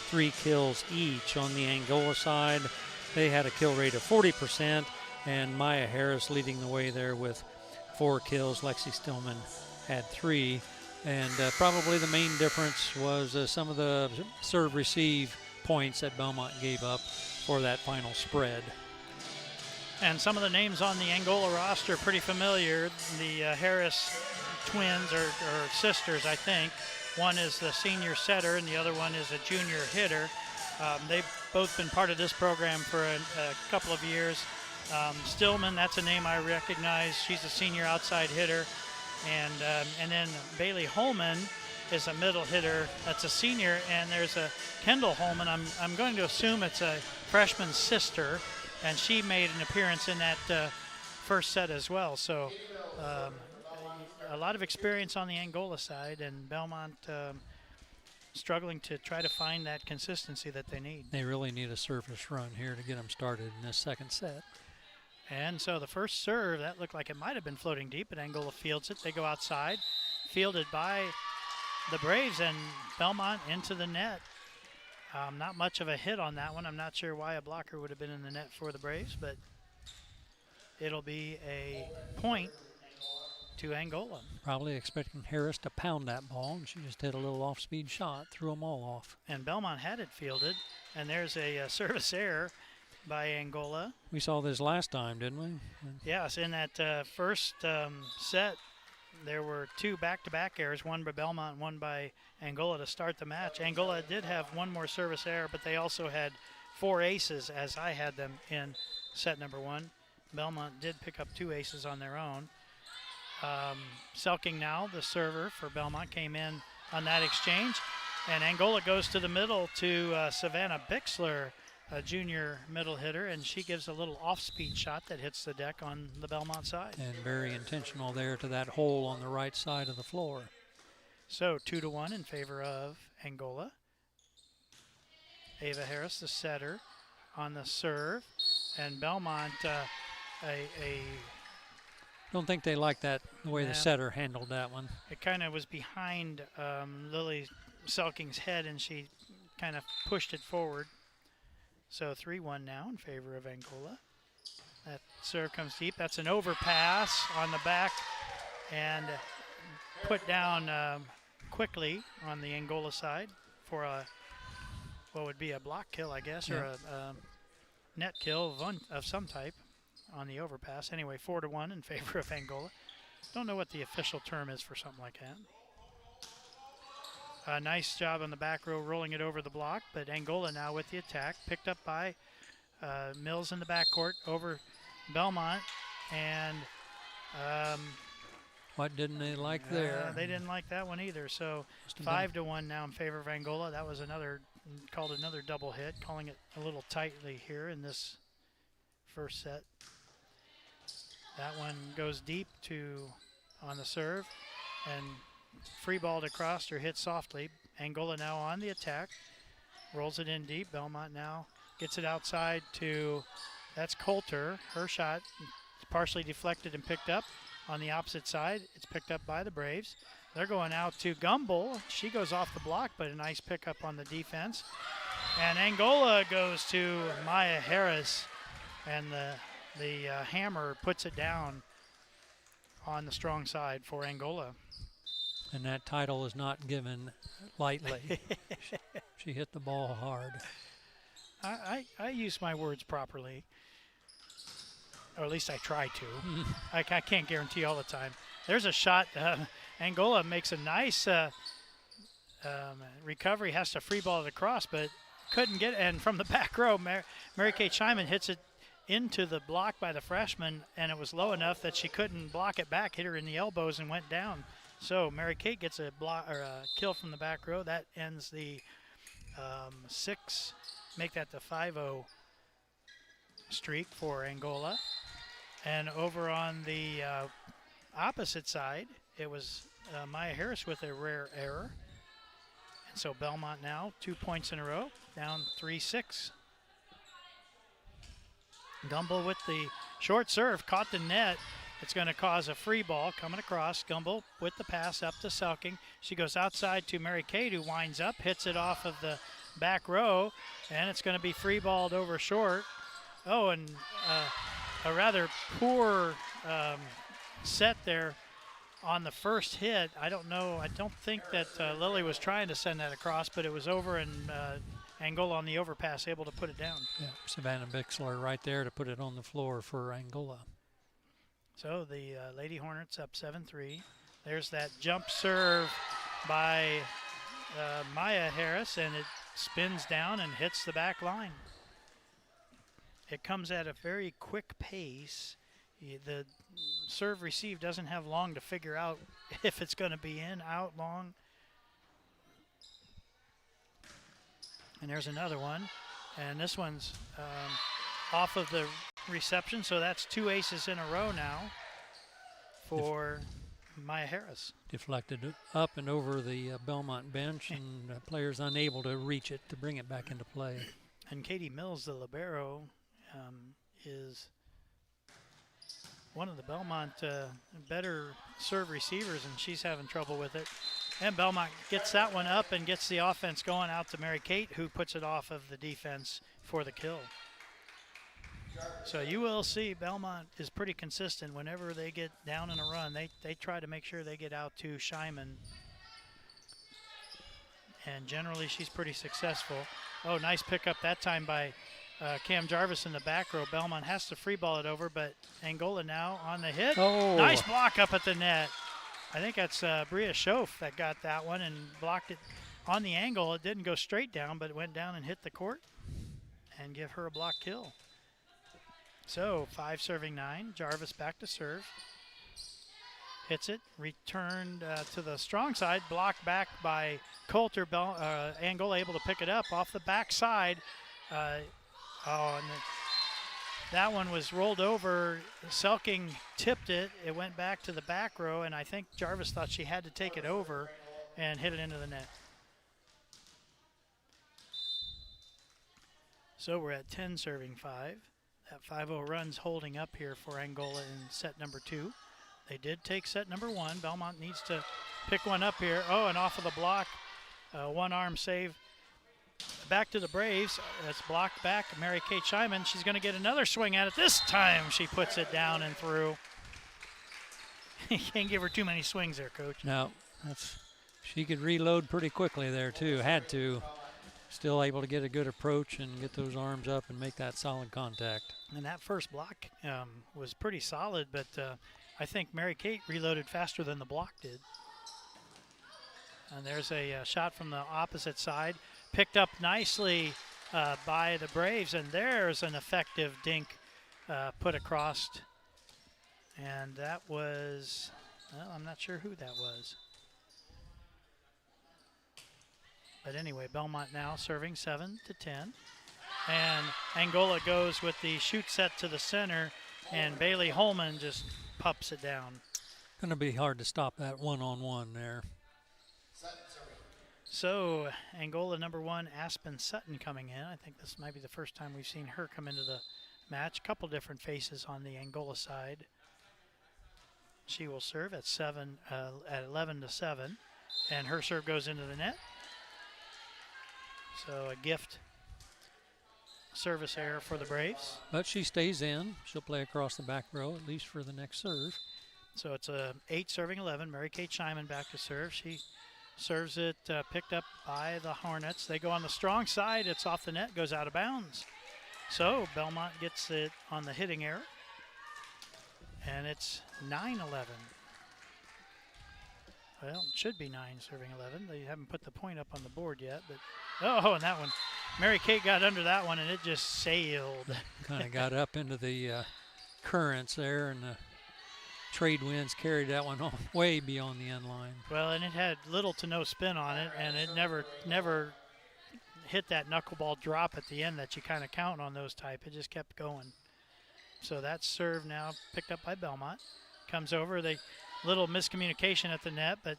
3 kills each. On the Angola side, they had a kill rate of 40%, and Maya Harris leading the way there with 4 kills. Lexi Stillman had 3, and probably the main difference was some of the serve-receive points that Bellmont gave up for that final spread. And some of the names on the Angola roster pretty familiar. The Harris twins or sisters, I think. One is the senior setter and the other one is a junior hitter. They've both been part of this program for a couple of years. Stillman, that's a name I recognize. She's a senior outside hitter. And then Bailey Holman is a middle hitter. That's a senior. And there's a Kendall Holman. I'm going to assume it's a freshman sister, and she made an appearance in that first set as well. So a lot of experience on the Angola side, and Bellmont struggling to try to find that consistency that they need. They really need a service run here to get them started in this second set. And so the first serve, that looked like it might have been floating deep, but Angola fields it. They go outside, fielded by the Braves, and Bellmont into the net. Not much of a hit on that one. I'm not sure why a blocker would have been in the net for the Braves, but it'll be a point to Angola. Probably expecting Harris to pound that ball, and she just hit a little off-speed shot, threw them all off. And Bellmont had it fielded, and there's a service error by Angola. We saw this last time, didn't we? Yes, in that first set, there were 2 back-to-back errors, one by Bellmont, one by Angola to start the match. Angola did have one more service error, but they also had 4 aces as I had them in set number 1. Bellmont did pick up 2 aces on their own. Selking now, the server for Bellmont, came in on that exchange. And Angola goes to the middle to Savannah Bixler, a junior middle hitter, and she gives a little off-speed shot that hits the deck on the Bellmont side. And very intentional there to that hole on the right side of the floor. So 2-1 in favor of Angola. Ava Harris, the setter, on the serve. And Bellmont, Don't think they like that, the way the setter handled that one. It kind of was behind Lily Selking's head, and she kind of pushed it forward. So 3-1 now in favor of Angola. That serve comes deep. That's an overpass on the back and put down quickly on the Angola side for what would be a block kill, I guess, or a net kill of some type on the overpass. Anyway, 4-1 in favor of Angola. Don't know what the official term is for something like that. Nice job on the back row, rolling it over the block, but Angola now with the attack, picked up by Mills in the backcourt over Bellmont, and what didn't they like there? They didn't like that one either. So 5-1 now in favor of Angola. That was called another double hit, calling it a little tightly here in this first set. That one goes deep on the serve, and free balled across or hit softly. Angola now on the attack, rolls it in deep. Bellmont now gets it outside that's Coulter. Her shot partially deflected and picked up on the opposite side. It's picked up by the Braves. They're going out to Gumbel. She goes off the block, but a nice pickup on the defense. And Angola goes to Maya Harris, and the the hammer puts it down on the strong side for Angola. And that title is not given lightly. She hit the ball hard. I use my words properly, or at least I try to. I can't guarantee all the time. There's a shot. Angola makes a nice recovery, has to free ball it across, but couldn't get it. And from the back row, Mary Kate Scheinman hits it into the block by the freshman, and it was low enough that she couldn't block it back, hit her in the elbows, and went down. So Mary Kate gets a block or a kill from the back row. That ends the 6, make that the 5-0 streak for Angola. And over on the opposite side, it was Maya Harris with a rare error. And so Bellmont now 2 points in a row, down 3-6. Gumbel with the short serve, caught the net. It's going to cause a free ball coming across. Gumbel with the pass up to Selking. She goes outside to Mary Kate, who winds up, hits it off of the back row, and it's going to be free balled over short. Oh, and a rather poor set there on the first hit. I don't know. I don't think that Lily was trying to send that across, but it was over, and Angola on the overpass able to put it down. Yeah, Savannah Bixler right there to put it on the floor for Angola. So the Lady Hornets up 7-3. There's that jump serve by Maya Harris, and it spins down and hits the back line. It comes at a very quick pace. The serve receive doesn't have long to figure out if it's going to be in, out, long. And there's another one. And this one's off of the reception, so that's 2 aces in a row now for Maya Harris. Deflected up and over the Bellmont bench, and players unable to reach it to bring it back into play. And Katie Mills, the libero, is one of the Bellmont better serve receivers, and she's having trouble with it. And Bellmont gets that one up and gets the offense going out to Mary Kate, who puts it off of the defense for the kill. So you will see Bellmont is pretty consistent. Whenever they get down in a run, they try to make sure they get out to Scheinman. And generally she's pretty successful. Oh, nice pickup that time by Cam Jarvis in the back row. Bellmont has to free ball it over, but Angola now on the hit. Oh. Nice block up at the net. I think that's Bria Schoaf that got that one and blocked it on the angle. It didn't go straight down, but it went down and hit the court and give her a block kill. So 5 serving 9. Jarvis back to serve. Hits it. Returned to the strong side. Blocked back by Coulter. Angola able to pick it up off the back side. That one was rolled over. Selking tipped it. It went back to the back row, and I think Jarvis thought she had to take it over and hit it into the net. So we're at 10 serving 5. That 5-0 run's holding up here for Angola in set number 2. They did take set number 1. Bellmont needs to pick one up here. Oh, and off of the block, one arm save. Back to the Braves. That's blocked back. Mary Kate Scheinman. She's going to get another swing at it. This time she puts it down and through. You can't give her too many swings there, Coach. No, she could reload pretty quickly there too. Had to. Still able to get a good approach and get those arms up and make that solid contact. And that first block was pretty solid, but I think Mary Kate reloaded faster than the block did. And there's a shot from the opposite side. Picked up nicely by the Braves, and there's an effective dink put across. And that was, well, I'm not sure who that was. But anyway, Bellmont now serving 7-10. And Angola goes with the shoot set to the center, and Bailey Holman just pups it down. Going to be hard to stop that one-on-one there. So Angola number 1, Aspen Sutton coming in. I think this might be the first time we've seen her come into the match. A couple different faces on the Angola side. She will serve at 11-7, and her serve goes into the net. So a gift service error for the Braves. But she stays in. She'll play across the back row, at least for the next serve. So it's a 8 serving 11. Mary Kate Scheinman back to serve. She serves it, picked up by the Hornets. They go on the strong side. It's off the net, goes out of bounds. So Bellmont gets it on the hitting error. And it's 9-11. Well, it should be 9 serving 11. They haven't put the point up on the board yet. But oh, and that one. Mary Kate got under that one, and it just sailed. Kind of got up into the currents there, and the trade winds carried that one way beyond the end line. Well, and it had little to no spin on it, and it never hit that knuckleball drop at the end that you kind of count on those type. It just kept going. So that's serve now picked up by Bellmont. Comes over, they little miscommunication at the net, but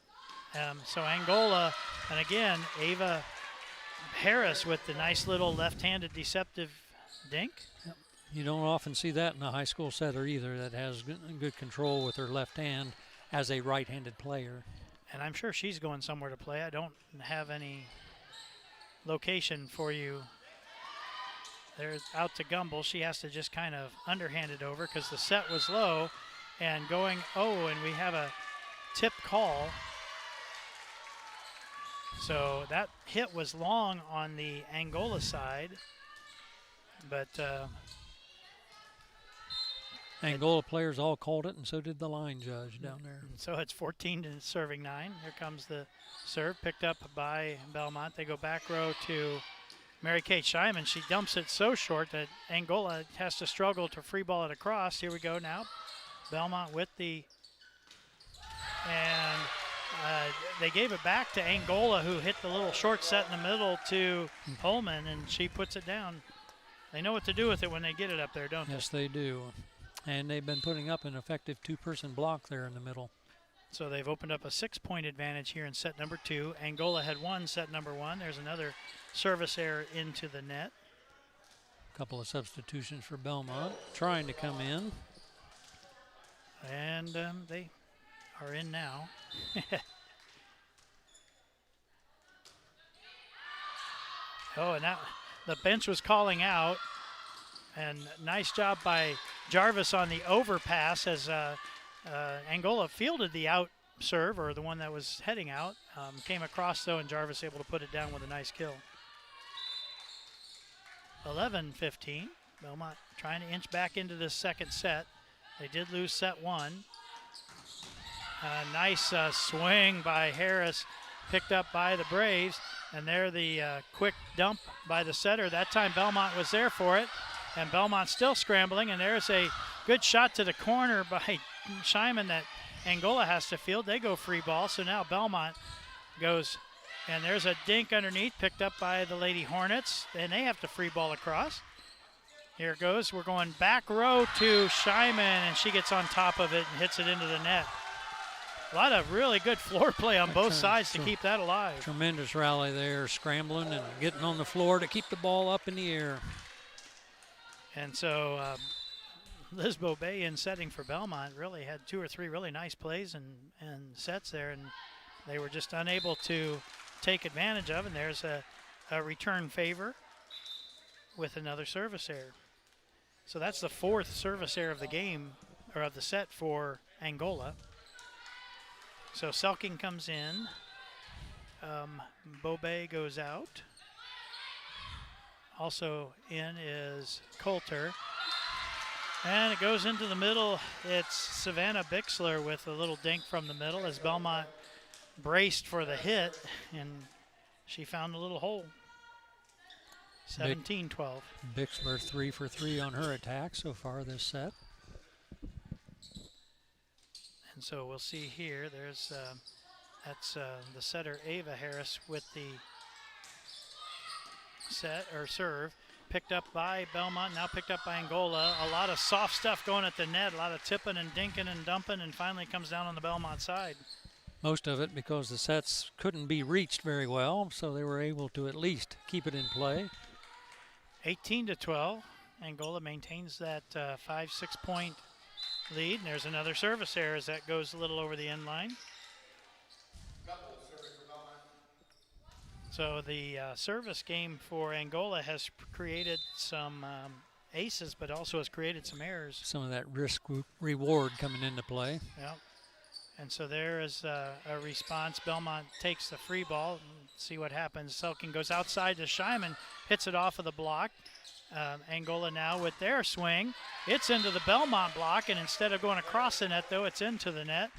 so Angola, and again, Ava Harris with the nice little left-handed deceptive dink. You don't often see that in a high school setter either, that has good control with her left hand as a right-handed player. And I'm sure she's going somewhere to play. I don't have any location for you. There's out to Gumbel. She has to just kind of underhand it over because the set was low and going, and we have a tip call. So that hit was long on the Angola side, but Angola players all called it, and so did the line judge down there. So it's 14 to serving 9. Here comes the serve, picked up by Bellmont. They go back row to Mary Kate Scheinman. She dumps it so short that Angola has to struggle to free ball it across. Here we go now. Bellmont with the, and they gave it back to Angola, who hit the little short set in the middle to Holman, and she puts it down. They know what to do with it when they get it up there, don't they? Yes, they do. And they've been putting up an effective 2-person block there in the middle. So they've opened up a 6-point advantage here in set number 2. Angola had won set number 1. There's another service error into the net. A couple of substitutions for Bellmont, trying to come in. And they are in now. And now the bench was calling out. And nice job by Jarvis on the overpass as Angola fielded the out serve, or the one that was heading out. Came across, though, and Jarvis able to put it down with a nice kill. 11-15. Bellmont trying to inch back into this second set. They did lose set 1. Nice swing by Harris, picked up by the Braves. And there the quick dump by the setter. That time Bellmont was there for it. And Bellmont's still scrambling, and there's a good shot to the corner by Scheinman that Angola has to field. They go free ball, so now Bellmont goes, and there's a dink underneath picked up by the Lady Hornets, and they have to free ball across. Here it goes. We're going back row to Scheinman, and she gets on top of it and hits it into the net. A lot of really good floor play on both sides to keep that alive. Tremendous rally there, scrambling and getting on the floor to keep the ball up in the air. And so Lisbo Bay in setting for Bellmont really had 2 or 3 really nice plays and sets there, and they were just unable to take advantage of. And there's a return favor with another service error. So that's the 4th service error of the game, or of the set, for Angola. So Selking comes in. Bobet goes out. Also in is Coulter. And it goes into the middle. It's Savannah Bixler with a little dink from the middle as Bellmont braced for the hit, and she found a little hole. 17-12. Bixler 3 for 3 on her attack so far this set. And so we'll see here. There's that's the setter Ava Harris with the set or serve, picked up by Bellmont, now picked up by Angola. A lot of soft stuff going at the net, a lot of tipping and dinking and dumping, and finally comes down on the Bellmont side. Most of it because the sets couldn't be reached very well, so they were able to at least keep it in play. 18-12. Angola maintains that 5-6 point lead. And there's another service error as that goes a little over the end line. So the service game for Angola has created some aces, but also has created some errors. Some of that risk reward coming into play. Yep. And so there is a response. Bellmont takes the free ball. And see what happens. Selkin goes outside to Scheiman, hits it off of the block. Angola now with their swing. It's into the Bellmont block, and instead of going across the net, though, it's into the net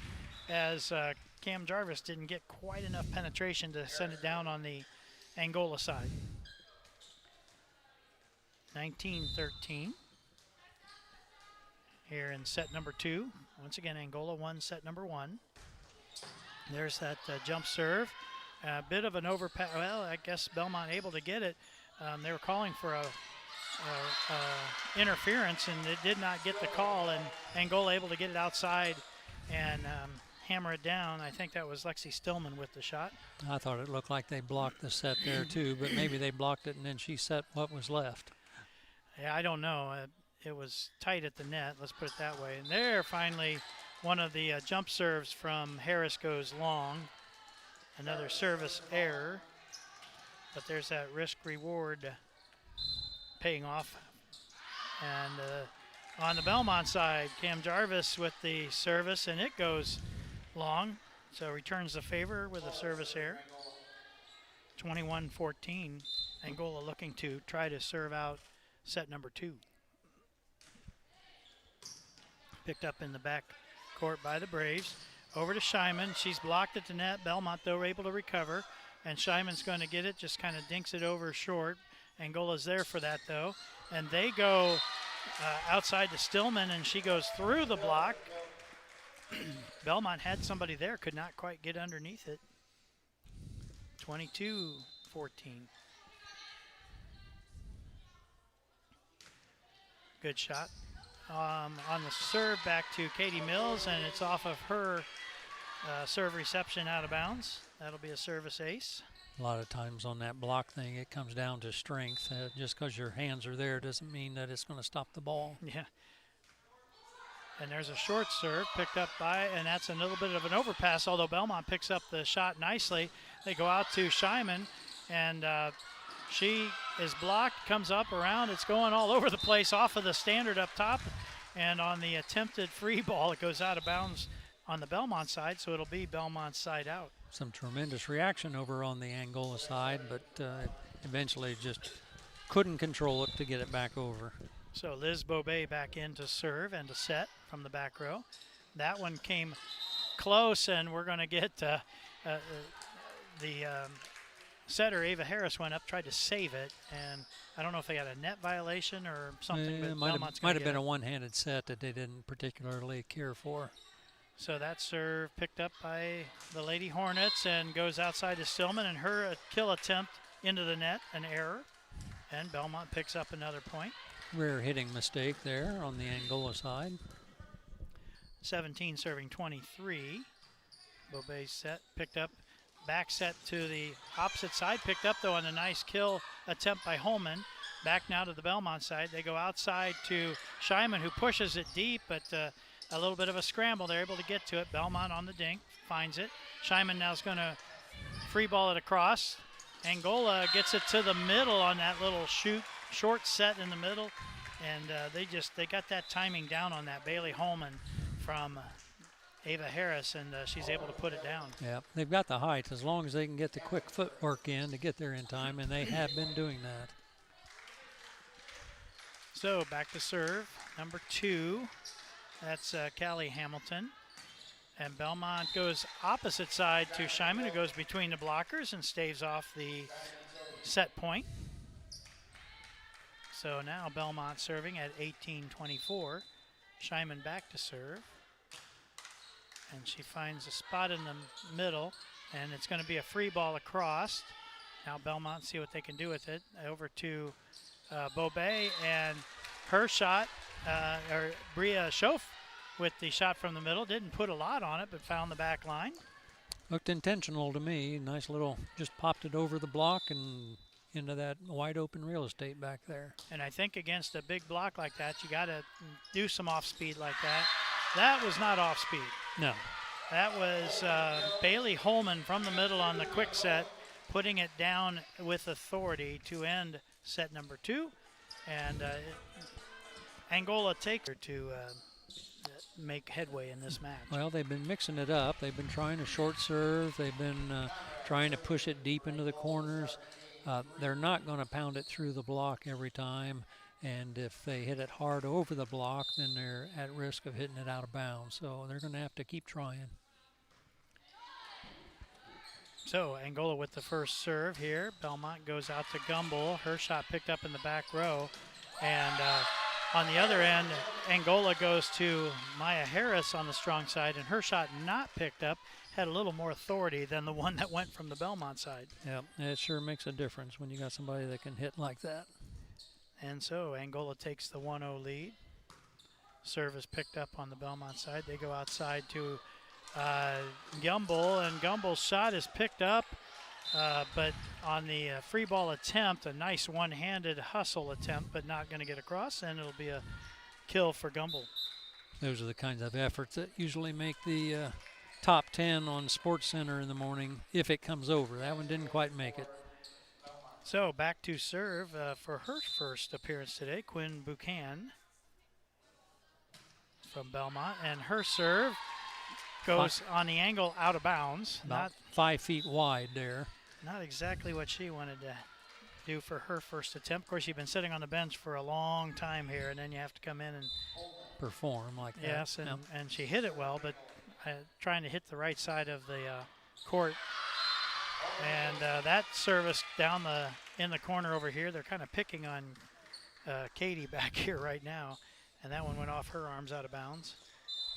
as Cam Jarvis didn't get quite enough penetration to send it down on the Angola side. 19-13 here in set number 2. Once again, Angola won set number 1. There's that jump serve. A bit of an overpass. Well, I guess Bellmont able to get it. They were calling for a interference, and it did not get the call, and Angola able to get it outside and hammer it down. I think that was Lexi Stillman with the shot. I thought it looked like they blocked the set there too, but maybe they blocked it and then she set what was left. Yeah, I don't know. It was tight at the net, let's put it that way. And there, finally, one of the jump serves from Harris goes long. Another service error, but there's that risk-reward paying off. And on the Bellmont side, Cam Jarvis with the service, and it goes long, so returns the favor with a service error. 21-14, Angola looking to try to serve out set number 2. Picked up in the back court by the Braves. Over to Scheiman. She's blocked at the net. Bellmont, though, able to recover. And Scheiman's going to get it, just kind of dinks it over short. Angola's there for that, though. And they go outside to Stillman, and she goes through the block. Bellmont had somebody there, could not quite get underneath it. 22-14. Good shot. On the serve back to Katie Mills, and it's off of her serve reception out of bounds. That'll be a service ace. A lot of times on that block thing, it comes down to strength. Just because your hands are there doesn't mean that it's going to stop the ball. Yeah. And there's a short serve picked up by, and that's a little bit of an overpass, although Bellmont picks up the shot nicely. They go out to Scheiman, and she is blocked, comes up around. It's going all over the place off of the standard up top. And on the attempted free ball, it goes out of bounds on the Bellmont side, so it'll be Bellmont's side out. Some tremendous reaction over on the Angola side, but eventually just couldn't control it to get it back over. So Liz Bobet back in to serve and to set from the back row. That one came close, and we're going to get the setter, Ava Harris, went up, tried to save it, and I don't know if they got a net violation or something, but Bellmont's might have been a one-handed set that they didn't particularly care for. So that serve picked up by the Lady Hornets and goes outside to Stillman, and her kill attempt into the net, an error, and Bellmont picks up another point. Rare hitting mistake there on the Angola side. 17 serving 23. Bobet's set picked up. Back set to the opposite side. Picked up, though, on a nice kill attempt by Holman. Back now to the Bellmont side. They go outside to Scheiman, who pushes it deep, but a little bit of a scramble. They're able to get to it. Bellmont on the dink, finds it. Scheiman now is going to free ball it across. Angola gets it to the middle on that little short set in the middle, and they got that timing down on that. Bailey Holman from Ava Harris, and she's able to put it down. Yeah, they've got the height as long as they can get the quick footwork in to get there in time, and they have been doing that. So back to serve, number 2. That's Callie Hamilton. And Bellmont goes opposite side to Scheiman, who goes between the blockers and staves off the set point. So now Bellmont serving at 18-24. Scheiman back to serve. And she finds a spot in the middle, and it's going to be a free ball across. Now Bellmont see what they can do with it. Over to Bobet, and her shot, or Bria Schoaf with the shot from the middle. Didn't put a lot on it, but found the back line. Looked intentional to me. Nice little, just popped it over the block and into that wide open real estate back there. And I think against a big block like that, you got to do some off speed like that. That was not off speed. No. That was Bailey Holman from the middle on the quick set, putting it down with authority to end set number 2. And Angola takes her to make headway in this match. Well, they've been mixing it up. They've been trying to short serve. They've been trying to push it deep into the corners. They're not going to pound it through the block every time. And if they hit it hard over the block, then they're at risk of hitting it out of bounds. So they're going to have to keep trying. So Angola with the first serve here. Bellmont goes out to Gumbel. Her shot picked up in the back row. And on the other end, Angola goes to Maya Harris on the strong side, and her shot not picked up had a little more authority than the one that went from the Bellmont side. Yeah, it sure makes a difference when you got somebody that can hit like that. And so Angola takes the 1-0 lead. Serve is picked up on the Bellmont side. They go outside to Gumbel, and Gumbel's shot is picked up, but on the free ball attempt, a nice one-handed hustle attempt, but not going to get across, and it'll be a kill for Gumbel. Those are the kinds of efforts that usually make the top 10 on SportsCenter in the morning if it comes over. That one didn't quite make it. So back to serve for her first appearance today, Quinn Buchan from Bellmont, and her serve goes on the angle out of bounds. About 5 feet wide there. Not exactly what she wanted to do for her first attempt. Of course, she's been sitting on the bench for a long time here, and then you have to come in and perform like that. Yes, and she hit it well, but trying to hit the right side of the court. And that service down in the corner over here, they're kind of picking on Katie back here right now, and that one went off her arms out of bounds.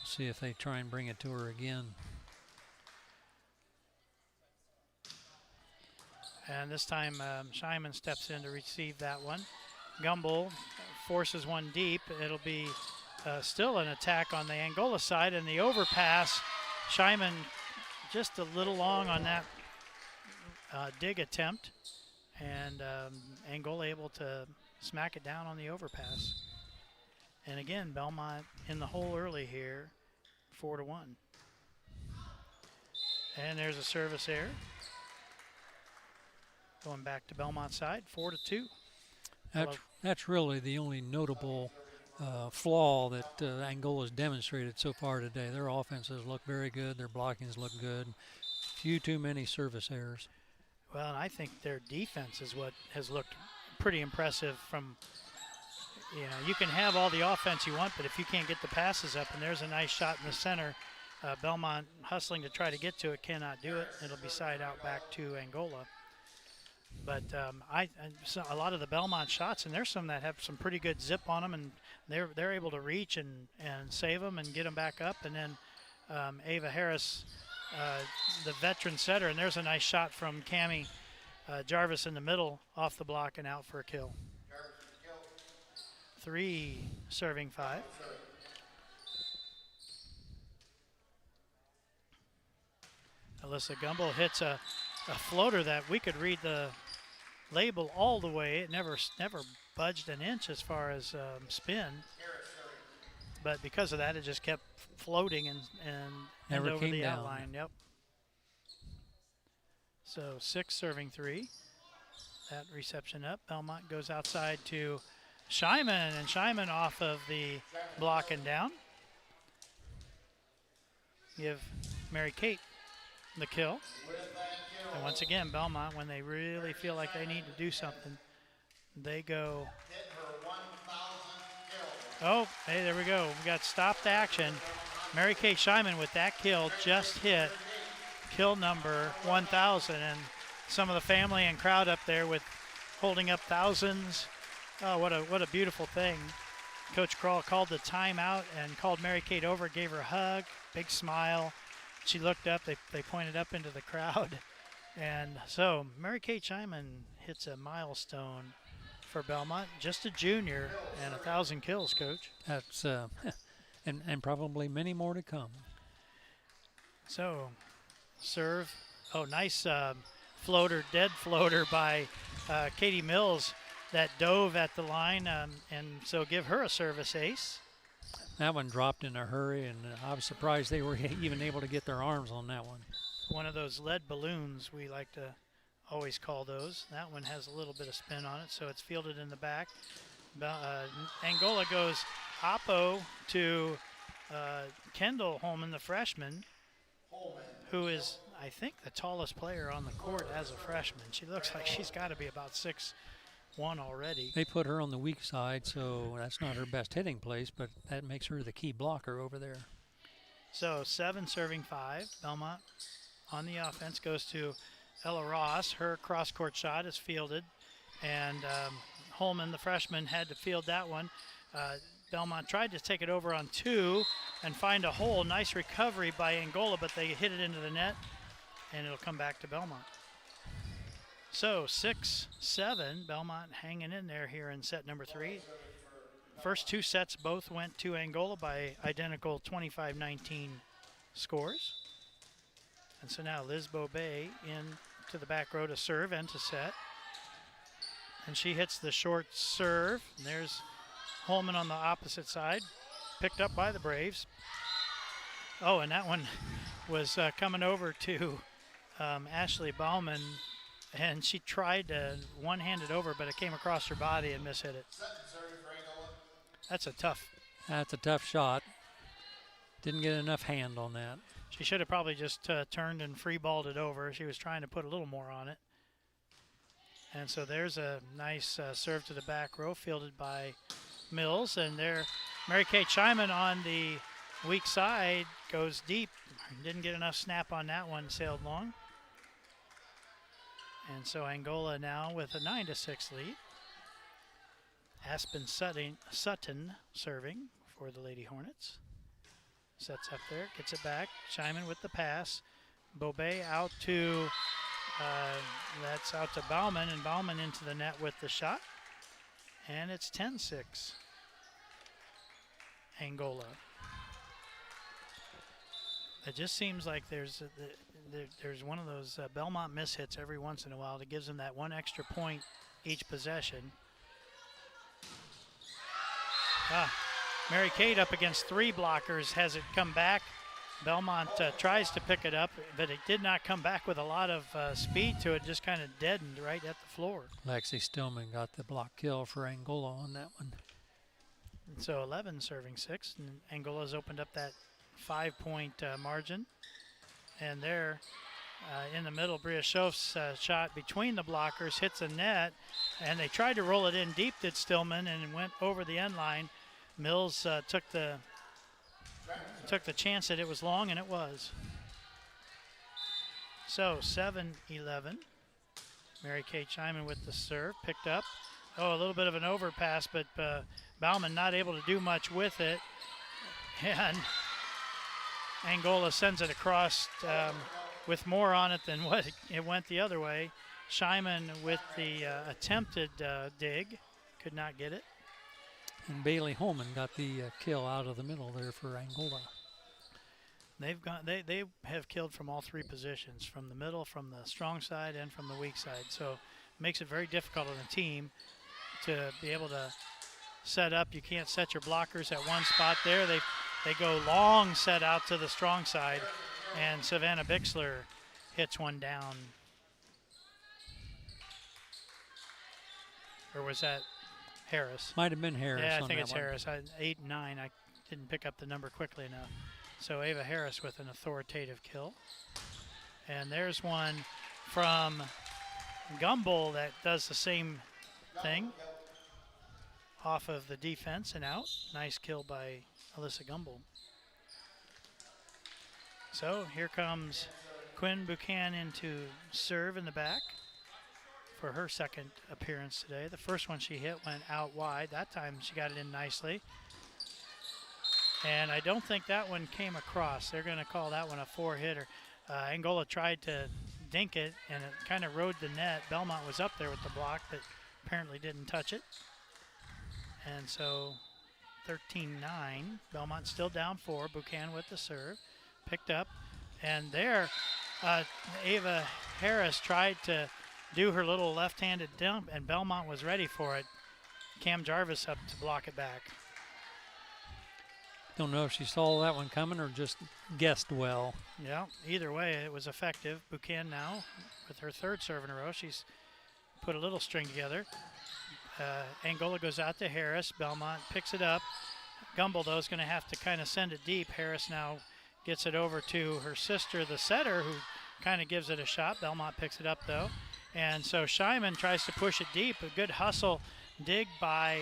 See if they try and bring it to her again. And this time Scheinman steps in to receive that one. Gumbel forces one deep. It'll be still an attack on the Angola side, and the overpass, Scheinman just a little long on that dig attempt, and Angola able to smack it down on the overpass. And again, Bellmont in the hole early here, 4-1. And there's a service error. Going back to Bellmont side, 4-2. That's really the only notable flaw that Angola's demonstrated so far today. Their offenses look very good. Their blockings look good. Few too many service errors. Well, and I think their defense is what has looked pretty impressive from, you can have all the offense you want, but if you can't get the passes up, and there's a nice shot in the center, Bellmont hustling to try to get to it, cannot do it. It'll be side out back to Angola. But a lot of the Bellmont shots, and there's some that have some pretty good zip on them, and they're able to reach and save them and get them back up. And then Ava Harris, the veteran setter, and there's a nice shot from Cammie Jarvis in the middle, off the block and out for a kill. 3 serving 5. Alyssa Gumbel hits a floater that we could read the label all the way. It never budged an inch as far as spin, but because of that, it just kept floating and never over came the down. outline. Yep. So 6 serving 3. That reception up. Bellmont goes outside to Scheinman, and Scheinman off of the block and down. Give Mary Kate the kill. And once again, Bellmont, when they really feel like they need to do something, they go. Oh, hey, there we go. We got stopped action. Mary Kate Scheinman with that kill just hit kill number 1,000, and some of the family and crowd up there with holding up thousands. Oh, what a beautiful thing. Coach Kroll called the timeout and called Mary Kate over, gave her a hug, big smile. She looked up, they pointed up into the crowd. And so Mary Kate Scheinman hits a milestone for Bellmont, just a junior, and 1,000 kills, Coach. That's and probably many more to come. So serve, nice floater, dead floater by Katie Mills that dove at the line, and so give her a service ace. That one dropped in a hurry, and I was surprised they were even able to get their arms on that one. One of those lead balloons we like to always call those. That one has a little bit of spin on it, so it's fielded in the back. Angola goes oppo to Kendall Holman, the freshman, who is, I think, the tallest player on the court as a freshman. She looks like she's got to be about 6'1" already. They put her on the weak side, so that's not her best hitting place, but that makes her the key blocker over there. So 7 serving 5. Bellmont on the offense goes to Ella Ross. Her cross-court shot is fielded, and Holman, the freshman, had to field that one. Bellmont tried to take it over on 2 and find a hole. Nice recovery by Angola, but they hit it into the net, and it'll come back to Bellmont. So 6-7, Bellmont hanging in there here in set number 3. First 2 sets both went to Angola by identical 25-19 scores. And so now Liz Bobet in to the back row to serve and to set. And she hits the short serve. And there's Holman on the opposite side, picked up by the Braves. Oh, and that one was coming over to Ashley Bauman, and she tried to one-hand it over, but it came across her body and mishit it. That's a tough shot. Didn't get enough hand on that. She should have probably just turned and free-balled it over. She was trying to put a little more on it. And so there's a nice serve to the back row, fielded by Mills. And there, Mary Kate Scheiman on the weak side goes deep. Didn't get enough snap on that one, sailed long. And so Angola now with a 9-6 lead. Aspen Sutton serving for the Lady Hornets. Sets up there, gets it back. Scheiman with the pass. Bobet out to, that's out to Bauman, and Bauman into the net with the shot. And it's 10-6, Angola. It just seems like there's one of those Bellmont mishits every once in a while that gives them that one extra point each possession. Mary Kate up against 3 blockers, has it come back. Bellmont tries to pick it up, but it did not come back with a lot of speed to it, just kind of deadened right at the floor. Lexi Stillman got the block kill for Angola on that one. And so 11 serving 6, and Angola's opened up that 5-point margin. And there in the middle, Bria Schoff's shot between the blockers hits a net, and they tried to roll it in deep, did Stillman, and it went over the end line. Mills took the chance that it was long, and it was. So 7-11. Mary Kate Scheiman with the serve, picked up. Oh, a little bit of an overpass, but Bauman not able to do much with it. And Angola sends it across with more on it than what it went the other way. Scheiman with the attempted dig, could not get it. And Bailey Holman got the kill out of the middle there for Angola. They have killed from all 3 positions, from the middle, from the strong side, and from the weak side. So it makes it very difficult on the team to be able to set up. You can't set your blockers at one spot there. They go long set out to the strong side, and Savannah Bixler hits one down. Or was that Harris? Might have been Harris. Yeah, I on think that it's one. Harris. 8 and 9. I didn't pick up the number quickly enough. So Ava Harris with an authoritative kill. And there's one from Gumbel that does the same thing. Off of the defense and out. Nice kill by Alyssa Gumbel. So here comes Quinn Buchanan to serve in the back for her second appearance today. The first one she hit went out wide. That time she got it in nicely. And I don't think that one came across. They're going to call that one a 4-hitter. Angola tried to dink it, and it kind of rode the net. Bellmont was up there with the block, but apparently didn't touch it. And so 13-9. Bellmont still down 4. Buchanan with the serve. Picked up. And there, Ava Harris tried to do her little left-handed dump, and Bellmont was ready for it. Cam Jarvis up to block it back. Don't know if she saw that one coming or just guessed well. Yeah, either way, it was effective. Buchan now with her third serve in a row. She's put a little string together. Angola goes out to Harris. Bellmont picks it up. Gumbel, though, is going to have to kind of send it deep. Harris now gets it over to her sister, the setter, who kind of gives it a shot. Bellmont picks it up, though. And so Scheiman tries to push it deep. A good hustle dig by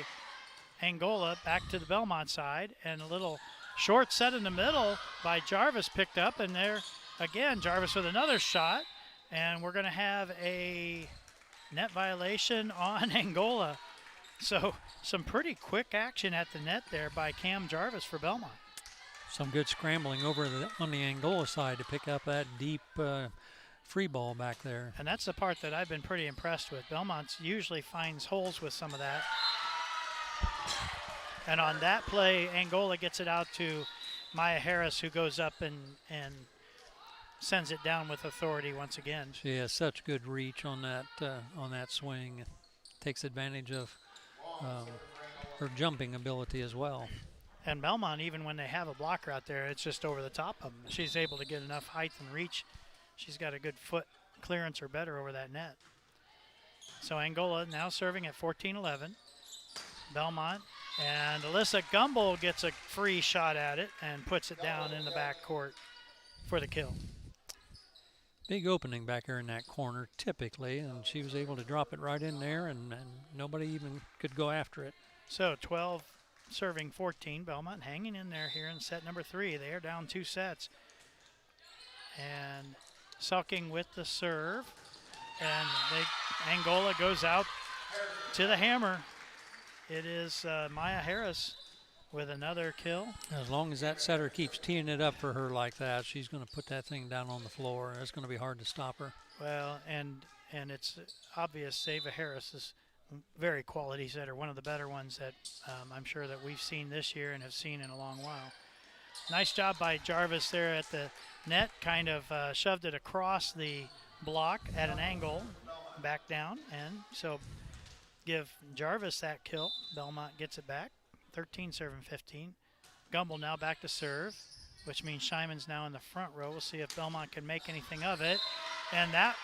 Angola back to the Bellmont side. And a little short set in the middle by Jarvis picked up. And there, again, Jarvis with another shot. And we're going to have a net violation on Angola. So some pretty quick action at the net there by Cam Jarvis for Bellmont. Some good scrambling over on the Angola side to pick up that deep free ball back there. And that's the part that I've been pretty impressed with. Bellmont usually finds holes with some of that. And on that play, Angola gets it out to Maya Harris, who goes up and sends it down with authority once again. She has such good reach on that swing. Takes advantage of her jumping ability as well. And Bellmont, even when they have a blocker out there, it's just over the top of them. She's able to get enough height and reach. She's got a good foot clearance or better over that net. So Angola now serving at 14-11. Bellmont and Alyssa Gumbel gets a free shot at it and puts it down in the back court for the kill. Big opening back there in that corner typically, and she was able to drop it right in there, and nobody even could go after it. So 12 serving 14. Bellmont hanging in there here in set number 3. They are down 2 sets. And Sulking with the serve. And Angola goes out to the hammer. It is Maya Harris with another kill. As long as that setter keeps teeing it up for her like that, she's going to put that thing down on the floor. It's going to be hard to stop her. Well, and it's obvious Ava Harris is very quality setter, one of the better ones that I'm sure that we've seen this year and have seen in a long while. Nice job by Jarvis there at the net, kind of shoved it across the block at an angle, back down, and so give Jarvis that kill. Bellmont gets it back, 13 serving 15. Gumbel now back to serve, which means Scheiman's now in the front row. We'll see if Bellmont can make anything of it. And that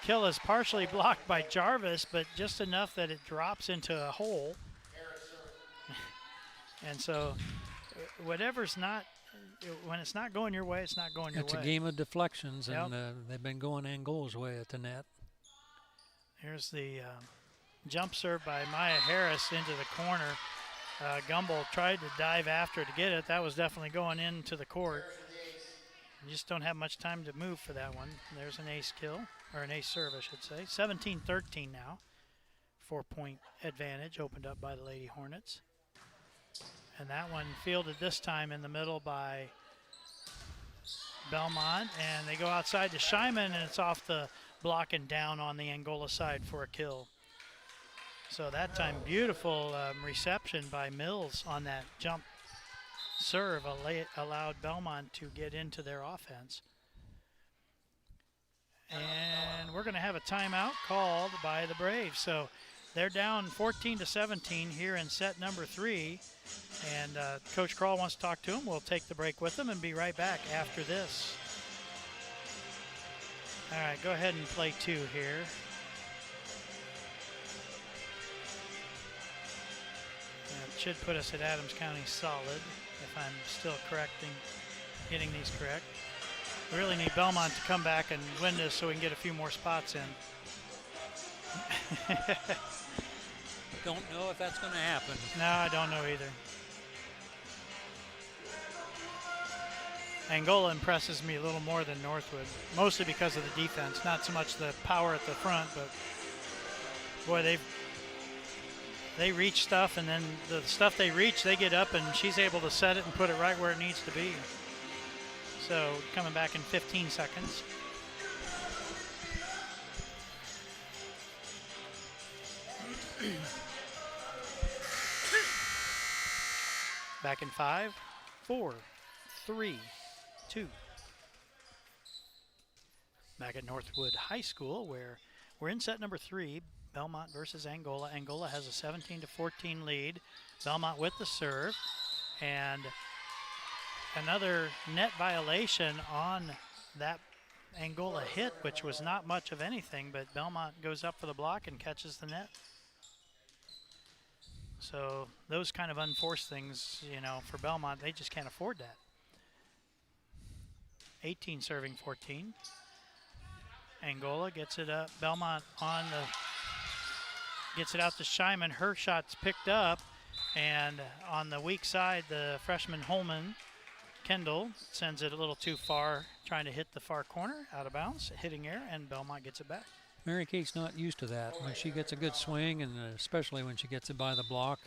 kill is partially blocked by Jarvis, but just enough that it drops into a hole. And so whatever's not, when it's not going your way, it's not going your way. It's a game of deflections, and they've been going Angola's way at the net. Here's the jump serve by Maya Harris into the corner. Gumbel tried to dive after to get it. That was definitely going into the court. You just don't have much time to move for that one. There's an ace kill, or an ace serve, I should say. 17-13 now. 4-point advantage opened up by the Lady Hornets. And that one fielded this time in the middle by Bellmont. And they go outside to Scheiman, and it's off the block and down on the Angola side for a kill. So that time, beautiful reception by Mills on that jump serve allowed Bellmont to get into their offense. And we're going to have a timeout called by the Braves. So they're down 14-17 here in set number 3. And Coach Kroll wants to talk to them. We'll take the break with them and be right back after this. All right, go ahead and play 2 here. It should put us at Adams County solid, if I'm still getting these correct. We really need Bellmont to come back and win this so we can get a few more spots in. Don't know if that's going to happen. No, I don't know either. Angola impresses me a little more than Northwood, mostly because of the defense, not so much the power at the front, but boy, they reach stuff, and then the stuff they reach, they get up, and she's able to set it and put it right where it needs to be. So coming back in 15 seconds. Back in 5, 4, 3, 2. Back at Northwood High School, where we're in set number 3. Bellmont versus Angola. Angola has a 17-14 lead. Bellmont with the serve, and another net violation on that Angola hit, which was not much of anything, but Bellmont goes up for the block and catches the net. So those kind of unforced things, you know, for Bellmont, they just can't afford that. 18 serving 14. Angola gets it up. Bellmont gets it out to Scheiman. Her shot's picked up, and on the weak side, the freshman Holman Kendall sends it a little too far, trying to hit the far corner, out of bounds, hitting air, and Bellmont gets it back. Mary Kate's not used to that. When she gets a good swing, and especially when she gets it by the block,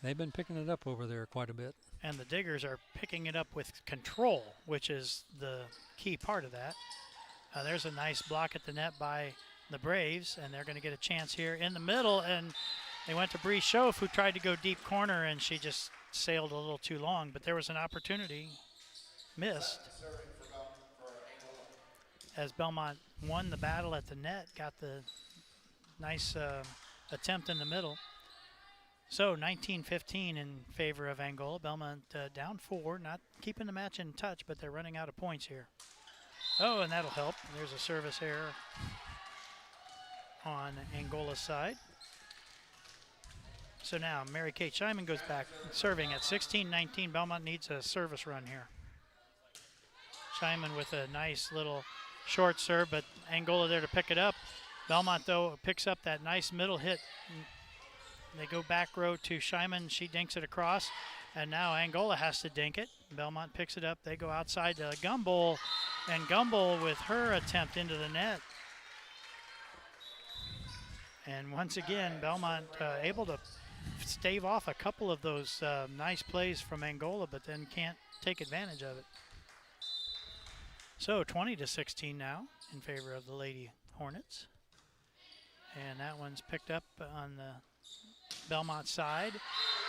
they've been picking it up over there quite a bit. And the Diggers are picking it up with control, which is the key part of that. There's a nice block at the net by the Braves, and they're going to get a chance here in the middle. And they went to Bree Schoaf, who tried to go deep corner, and she just sailed a little too long. But there was an opportunity missed. As Bellmont won the battle at the net, got the nice attempt in the middle. So 19-15 in favor of Angola. Bellmont down 4, not keeping the match in touch, but they're running out of points here. Oh, and that'll help. There's a service error on Angola's side. So now Mary Kate Scheiman goes back, serving at 16-19. Bellmont needs a service run here. Scheiman with a nice little short serve, but Angola there to pick it up. Bellmont, though, picks up that nice middle hit. They go back row to Scheiman. She dinks it across, and now Angola has to dink it. Bellmont picks it up. They go outside to Gumbel, and Gumbel with her attempt into the net. And once again, Bellmont able to stave off a couple of those nice plays from Angola, but then can't take advantage of it. So 20-16 now in favor of the Lady Hornets. And that one's picked up on the Bellmont side.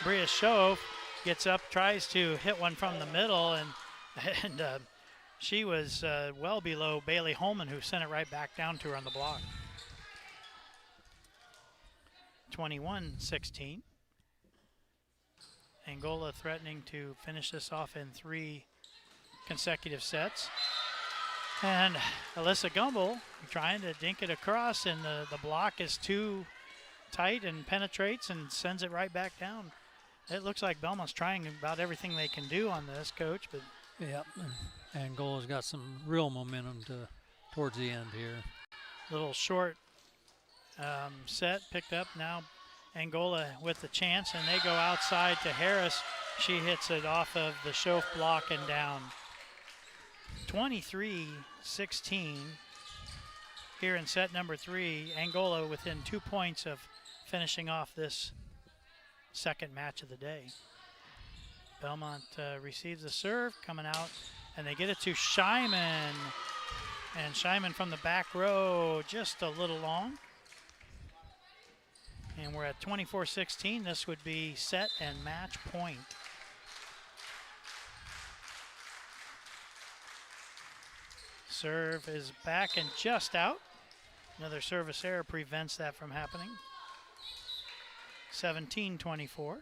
Bria Schoaf gets up, tries to hit one from the middle, and she was well below Bailey Holman, who sent it right back down to her on the block. 21-16. Angola threatening to finish this off in 3 consecutive sets. And Alyssa Gumbel trying to dink it across, and the block is too tight and penetrates and sends it right back down. It looks like Belmont's trying about everything they can do on this, Coach, but yep, Angola's got some real momentum towards the end here. Little short set picked up. Now Angola with the chance, and they go outside to Harris. She hits it off of the Schoaf block and down. 23-16 here in set number 3. Angola within 2 points of finishing off this second match of the day. Bellmont receives the serve coming out, and they get it to Scheiman. And Scheiman from the back row, just a little long. And we're at 24-16. This would be set and match point. Serve is back and just out. Another service error prevents that from happening. 17-24.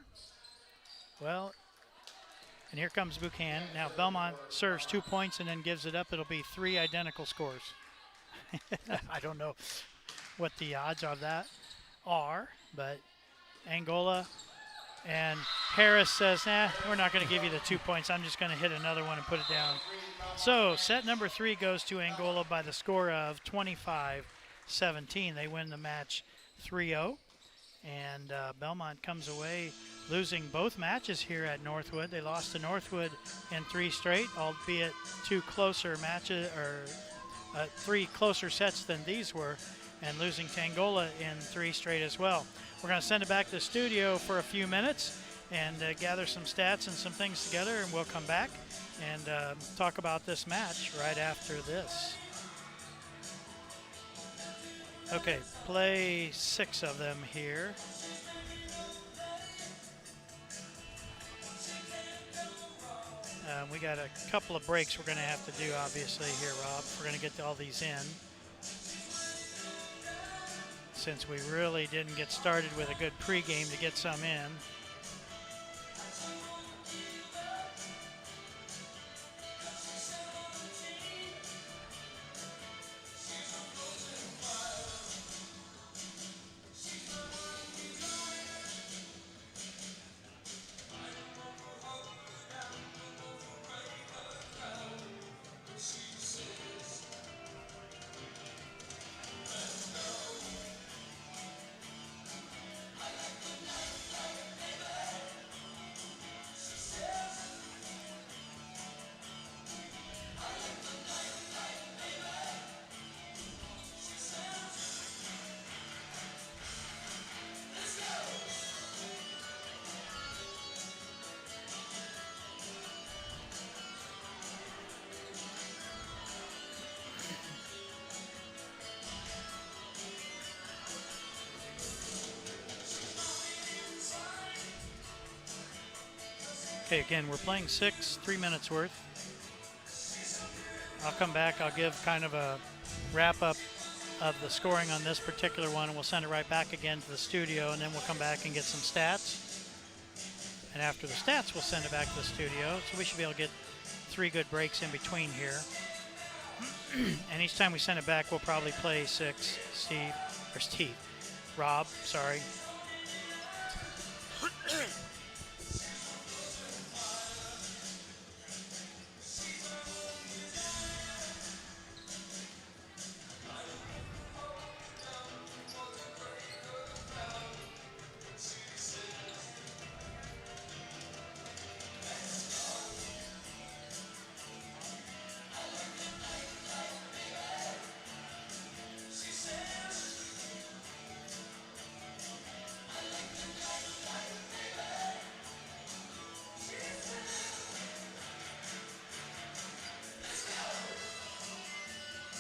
Well, and here comes Buchanan. Now Bellmont serves 2 points and then gives it up. It'll be 3 identical scores. I don't know what the odds of that are, but Angola and Harris says, nah, we're not going to give you the 2 points. I'm just going to hit another one and put it down. So set number 3 goes to Angola by the score of 25-17. They win the match 3-0. And Bellmont comes away losing both matches here at Northwood. They lost to Northwood in 3 straight, albeit 2 closer matches, or 3 closer sets than these were, and losing to Angola in 3 straight as well. We're going to send it back to the studio for a few minutes and gather some stats and some things together, and we'll come back and talk about this match right after this. Okay, play 6 of them here. We got a couple of breaks we're going to have to do, obviously, here, Rob. We're going to get all these in, since we really didn't get started with a good pregame to get some in. Okay, again, we're playing 6, 3 minutes worth. I'll come back. I'll give kind of a wrap-up of the scoring on this particular one, and we'll send it right back again to the studio, and then we'll come back and get some stats. And after the stats, we'll send it back to the studio. So we should be able to get 3 good breaks in between here. And each time we send it back, we'll probably play 6. Rob, sorry.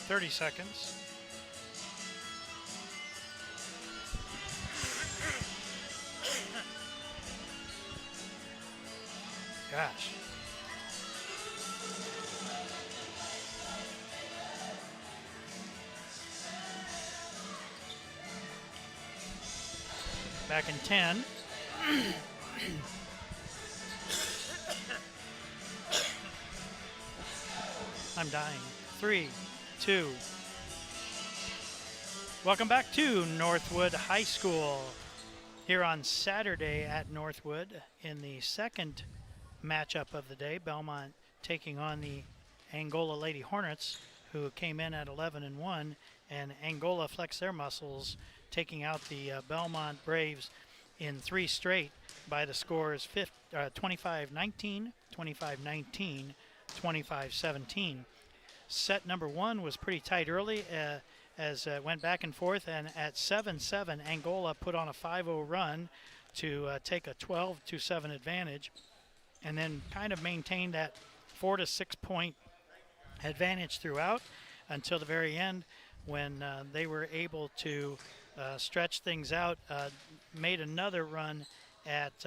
"30 seconds. Gosh. Back in 10. I'm dying. 3, 2. Welcome back to Northwood High School here on Saturday at Northwood in the second matchup of the day. Bellmont taking on the Angola Lady Hornets, who came in at 11-1, and Angola flexed their muscles, taking out the Bellmont Braves in 3 straight by the scores 25-19, 25-19, 25-17. Set number 1 was pretty tight early as it went back and forth, and at 7-7, Angola put on a 5-0 run to take a 12-7 advantage, and then kind of maintained that 4 to 6 point advantage throughout until the very end, when they were able to stretch things out, made another run at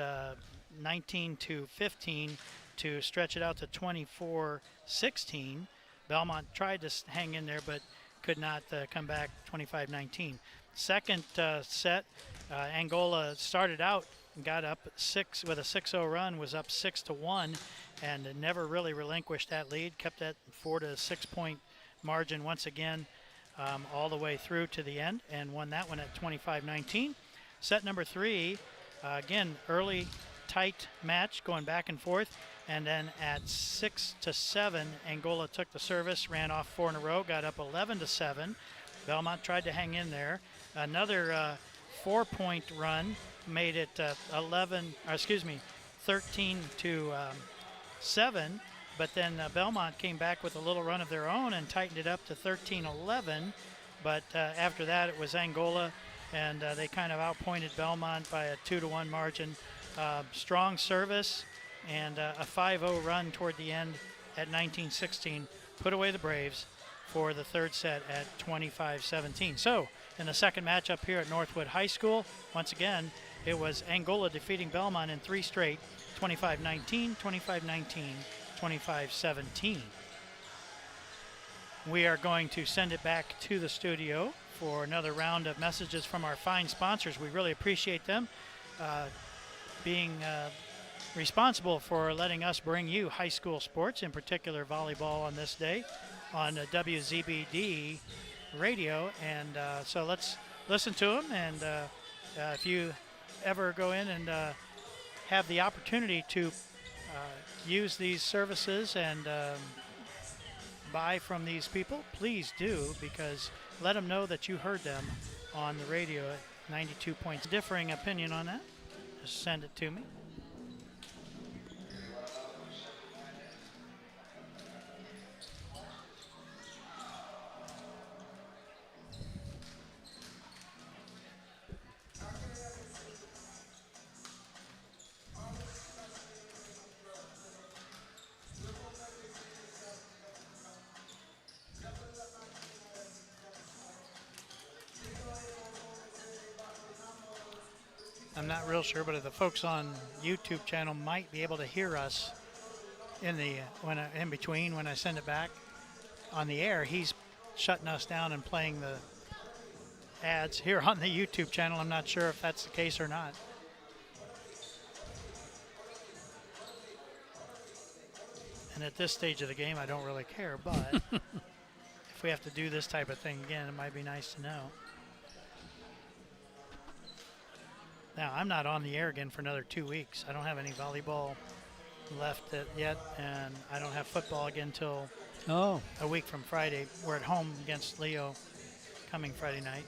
19-15 to stretch it out to 24-16. Bellmont tried to hang in there, but could not come back. 25-19. Second set, Angola started out and got up 6 with a 6-0 run, was up 6-1, and never really relinquished that lead. Kept that 4 to 6 point margin once again all the way through to the end, and won that one at 25-19. Set number 3, again early tight match going back and forth, and then at 6-7, Angola took the service, ran off 4 in a row, got up 11-7. Bellmont tried to hang in there. Another 4-point run made it 13-7, but then Bellmont came back with a little run of their own and tightened it up to 13-11. But after that, it was Angola, and they kind of outpointed Bellmont by a 2-1 margin. Strong service and a 5-0 run toward the end at 19-16 put away the Braves for the third set at 25-17. So in the second matchup here at Northwood High School, once again, it was Angola defeating Bellmont in 3 straight, 25-19, 25-19, 25-17. We are going to send it back to the studio for another round of messages from our fine sponsors. We really appreciate them being responsible for letting us bring you high school sports, in particular volleyball, on this day on WZBD radio. And so let's listen to them. And if you ever go in and have the opportunity to use these services and buy from these people, please do, because let them know that you heard them on the radio at 92 points. Differing opinion on that, just send it to me. I'm not real sure, but the folks on YouTube channel might be able to hear us in the in between when I send it back on the air. He's shutting us down and playing the ads here on the YouTube channel. I'm not sure if that's the case or not. And at this stage of the game, I don't really care, but if we have to do this type of thing again, it might be nice to know. Now, I'm not on the air again for another 2 weeks. I don't have any volleyball left yet, and I don't have football again until a week from Friday. We're at home against Leo coming Friday night.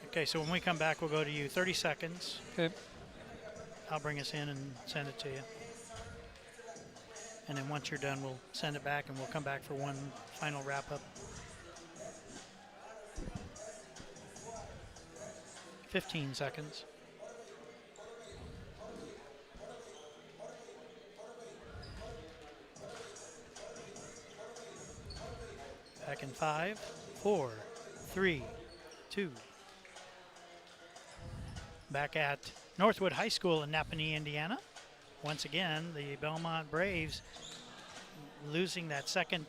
Okay, so when we come back, we'll go to you. 30 seconds. Okay. I'll bring us in and send it to you. And then once you're done, we'll send it back, and we'll come back for one final wrap-up. 15 seconds. Back in 5, 4, 3, 2. Back at Northwood High School in Napanee, Indiana. Once again, the Bellmont Braves losing that second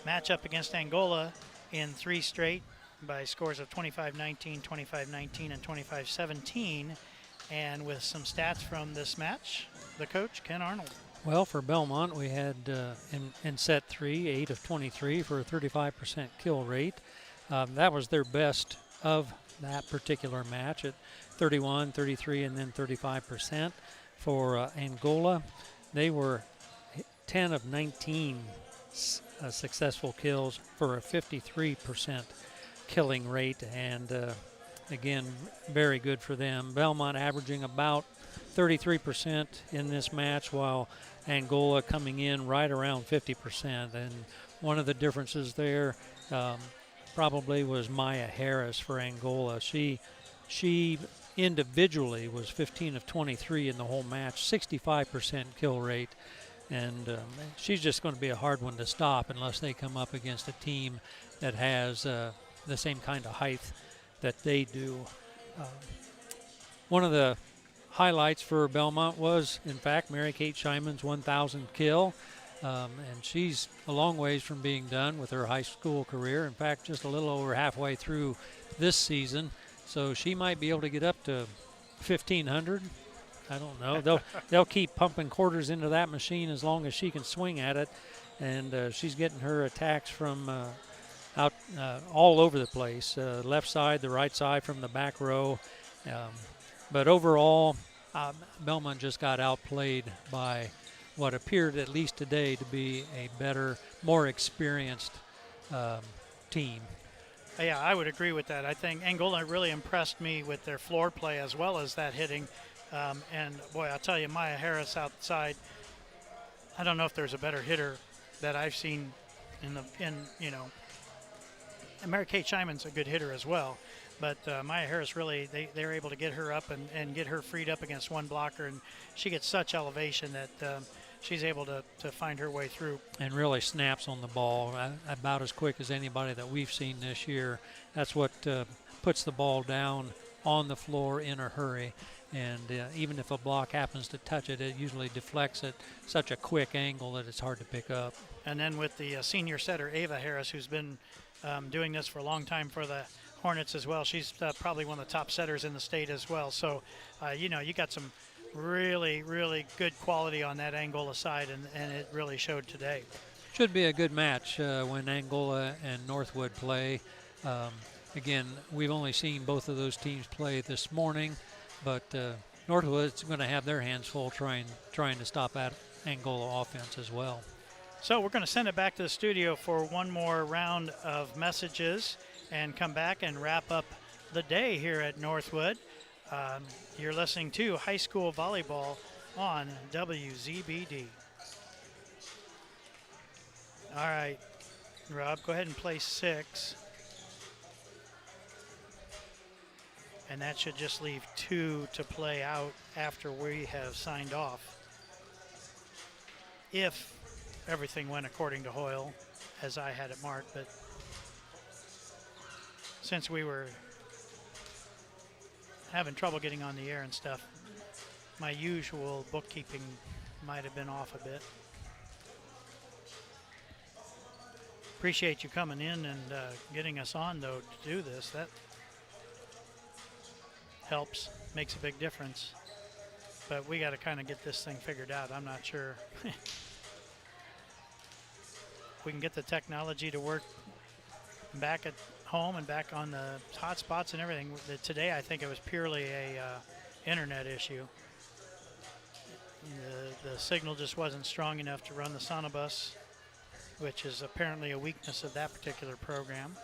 matchup against Angola in 3 straight by scores of 25-19, 25-19, and 25-17. And with some stats from this match, the coach, Ken Arnold. Well, for Bellmont, we had in set 3, 8 of 23 for a 35% kill rate. That was their best of that particular match at 31, 33, and then 35%. For Angola, they were 10 of 19 successful kills for a 53% killing rate, and again, very good for them. Bellmont averaging about 33% in this match, while Angola coming in right around 50%. And one of the differences there probably was Maya Harris for Angola. She individually was 15 of 23 in the whole match, 65% kill rate, and she's just going to be a hard one to stop unless they come up against a team that has the same kind of height that they do. One of the highlights for Bellmont was, in fact, Mary Kate Scheinman's 1,000 kill, and she's a long ways from being done with her high school career. In fact, just a little over halfway through this season. So she might be able to get up to 1,500. I don't know. They'll keep pumping quarters into that machine as long as she can swing at it. And she's getting her attacks from out all over the place, left side, the right side, from the back row. But overall, Bellmont just got outplayed by what appeared, at least today, to be a better, more experienced team. Yeah, I would agree with that. I think Angola really impressed me with their floor play as well as that hitting. And boy, I'll tell you, Maya Harris outside, I don't know if there's a better hitter that I've seen and Mary Kate Scheinman's a good hitter as well. But Maya Harris really, they're able to get her up and get her freed up against one blocker, and she gets such elevation that she's able to find her way through. And really snaps on the ball about as quick as anybody that we've seen this year. That's what puts the ball down on the floor in a hurry. And even if a block happens to touch it, it usually deflects at such a quick angle that it's hard to pick up. And then with the senior setter, Ava Harris, who's been doing this for a long time for the Hornets as well. She's probably one of the top setters in the state as well. So, you got some really, really good quality on that Angola side, and it really showed today. Should be a good match when Angola and Northwood play. Again, we've only seen both of those teams play this morning, but Northwood's going to have their hands full trying to stop that Angola offense as well. So we're going to send it back to the studio for one more round of messages and come back and wrap up the day here at Northwood. You're listening to High School Volleyball on WZBD. All right, Rob, go ahead and play 6. And that should just leave 2 to play out after we have signed off. If everything went according to Hoyle, as I had it marked, but since we were having trouble getting on the air and stuff. My usual bookkeeping might have been off a bit. Appreciate you coming in and getting us on, though, to do this. That helps, makes a big difference. But we got to kind of get this thing figured out. I'm not sure. We can get the technology to work back at home and back on the hotspots and everything. Today, I think it was purely a internet issue. The signal just wasn't strong enough to run the Sonobus, which is apparently a weakness of that particular program.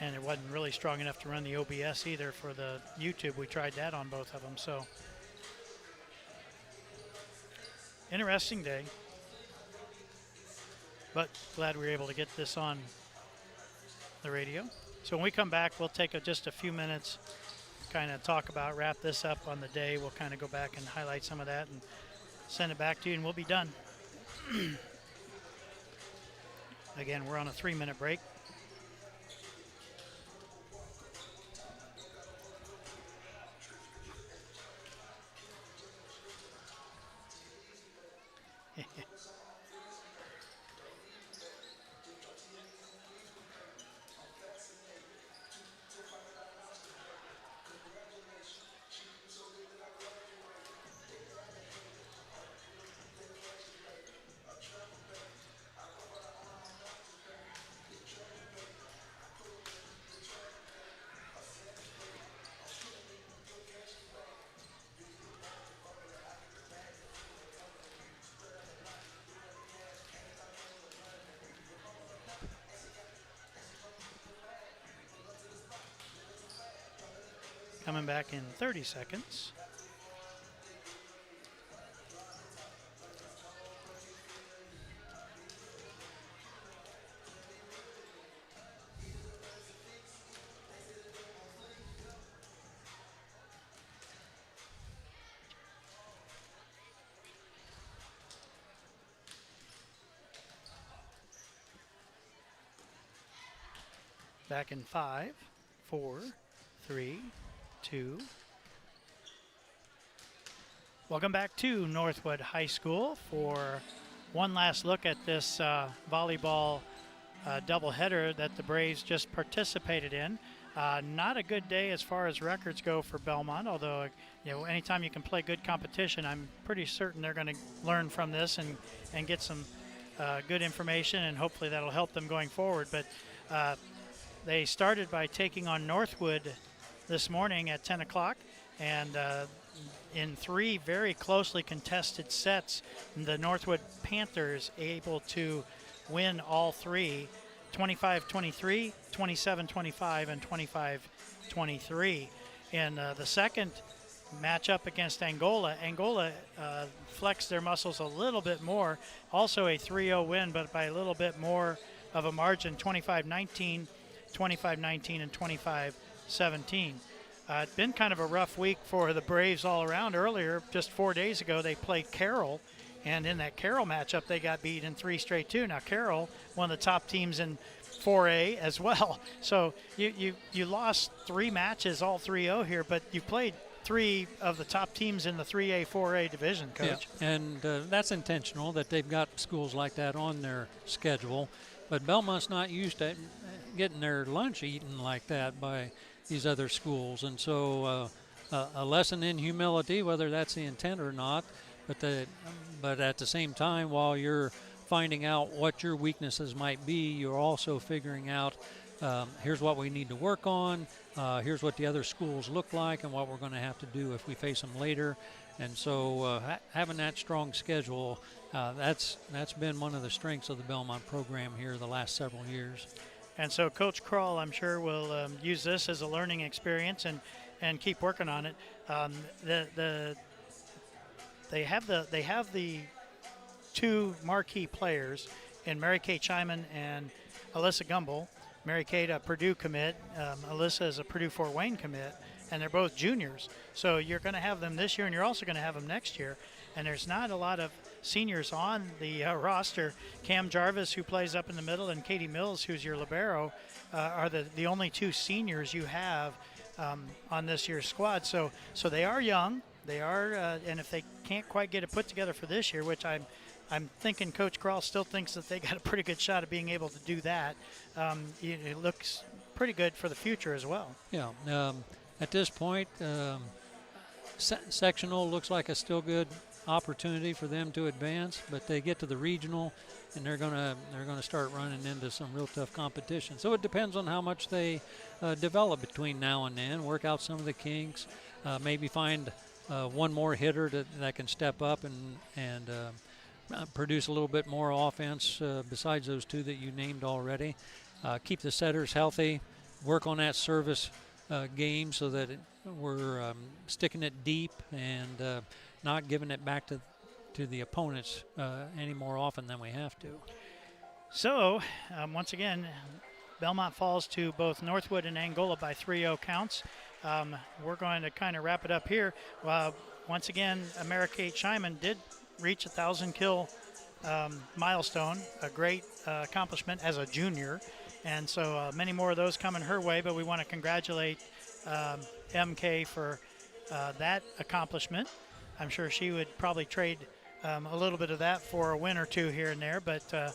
And it wasn't really strong enough to run the OBS either for the YouTube. We tried that on both of them. So, interesting day. But glad we were able to get this on the radio. So when we come back, we'll take just a few minutes, kind of talk about, wrap this up on the day. We'll kind of go back and highlight some of that and send it back to you, and we'll be done. Again, we're on a 3-minute break. Coming back in 30 seconds. Back in 5, 4, 3, 2. Welcome back to Northwood High School for one last look at this volleyball doubleheader that the Braves just participated in. Not a good day as far as records go for Bellmont, although anytime you can play good competition, I'm pretty certain they're going to learn from this and get some good information, and hopefully that'll help them going forward. But they started by taking on Northwood this morning at 10 o'clock, and in 3 very closely contested sets, the Northwood Panthers able to win all 3, 25-23, 27-25, and 25-23. In the second matchup against Angola, flexed their muscles a little bit more, also a 3-0 win, but by a little bit more of a margin, 25-19, 25-19, and 25-17. It's been kind of a rough week for the Braves all around. Earlier, just 4 days ago, they played Carroll, and in that Carroll matchup, they got beat in 3 straight too. Now, Carroll, one of the top teams in 4A as well. So you lost 3 matches, all 3-0 here, but you played 3 of the top teams in the 3A, 4A division, Coach. Yeah, and that's intentional that they've got schools like that on their schedule. But Belmont's not used to getting their lunch eaten like that by these other schools. And so a lesson in humility, whether that's the intent or not, but at the same time, while you're finding out what your weaknesses might be, you're also figuring out here's what we need to work on, here's what the other schools look like, and what we're going to have to do if we face them later. And so having that strong schedule, that's been one of the strengths of the Bellmont program here the last several years. And so Coach Kroll, I'm sure, will use this as a learning experience and keep working on it. They have the 2 marquee players in Mary Kay Chyman and Alyssa Gumbel. Mary Kay, a Purdue commit. Alyssa is a Purdue Fort Wayne commit, and they're both juniors. So you're going to have them this year, and you're also going to have them next year. And there's not a lot of seniors on the roster. Cam Jarvis, who plays up in the middle, and Katie Mills, who's your libero, are the only 2 seniors you have on this year's squad. So they are young. They are, and if they can't quite get it put together for this year, which I'm thinking Coach Krall still thinks that they got a pretty good shot of being able to do that. It looks pretty good for the future as well. Yeah. At this point, sectional looks like a still good opportunity for them to advance, but they get to the regional, and they're gonna start running into some real tough competition. So it depends on how much they develop between now and then, work out some of the kinks, maybe find one more hitter that can step up and produce a little bit more offense besides those 2 that you named already. Keep the setters healthy, work on that service game so that we're sticking it deep and not giving it back to the opponents any more often than we have to. So, once again, Bellmont falls to both Northwood and Angola by 3-0 counts. We're going to kind of wrap it up here. Once again, Mary-Kate Scheinman did reach 1,000 kill milestone, a great accomplishment as a junior. And so many more of those coming her way, but we want to congratulate MK for that accomplishment. I'm sure she would probably trade a little bit of that for a win or 2 here and there, but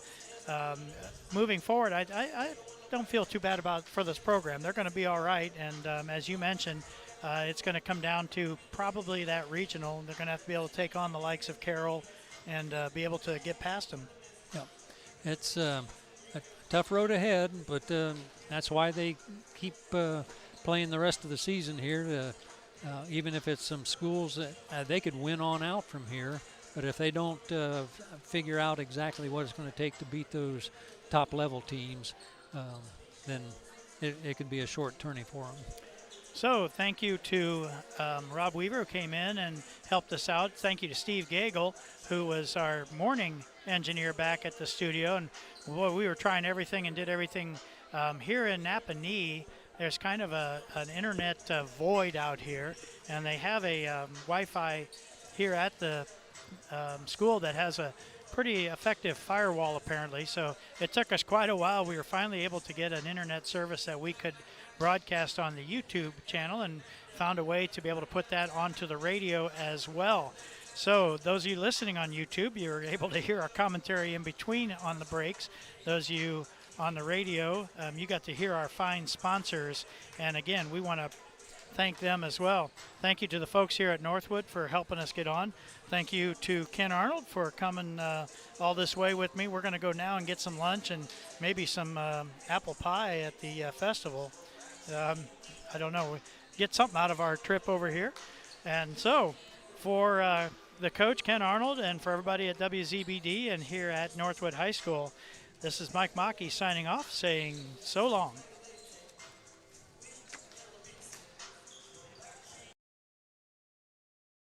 moving forward, I don't feel too bad for this program. They're going to be all right, and as you mentioned, it's going to come down to probably that regional. They're going to have to be able to take on the likes of Carroll and be able to get past them. Yeah, it's a tough road ahead, but that's why they keep playing the rest of the season here. Even if it's some schools that they could win on out from here, but if they don't figure out exactly what it's going to take to beat those top level teams, then it could be a short tourney for them. So thank you to Rob Weaver, who came in and helped us out. Thank you to Steve Gagel, who was our morning engineer back at the studio. And boy, we were trying everything and did everything. Here in Napanee, there's kind of an internet void out here, and they have a Wi-Fi here at the school that has a pretty effective firewall apparently. So it took us quite a while. We were finally able to get an internet service that we could broadcast on the YouTube channel, and found a way to be able to put that onto the radio as well. So those of you listening on YouTube, you're able to hear our commentary in between on the breaks. Those of you on the radio, you got to hear our fine sponsors, and again, we want to thank them as well. Thank you to the folks here at Northwood for helping us get on. Thank you to Ken Arnold for coming all this way with me. We're going to go now and get some lunch and maybe some apple pie at the festival. I don't know, get something out of our trip over here. And so for the coach, Ken Arnold, and for everybody at WZBD and here at Northwood High School, this is Mike Mackey signing off, saying so long.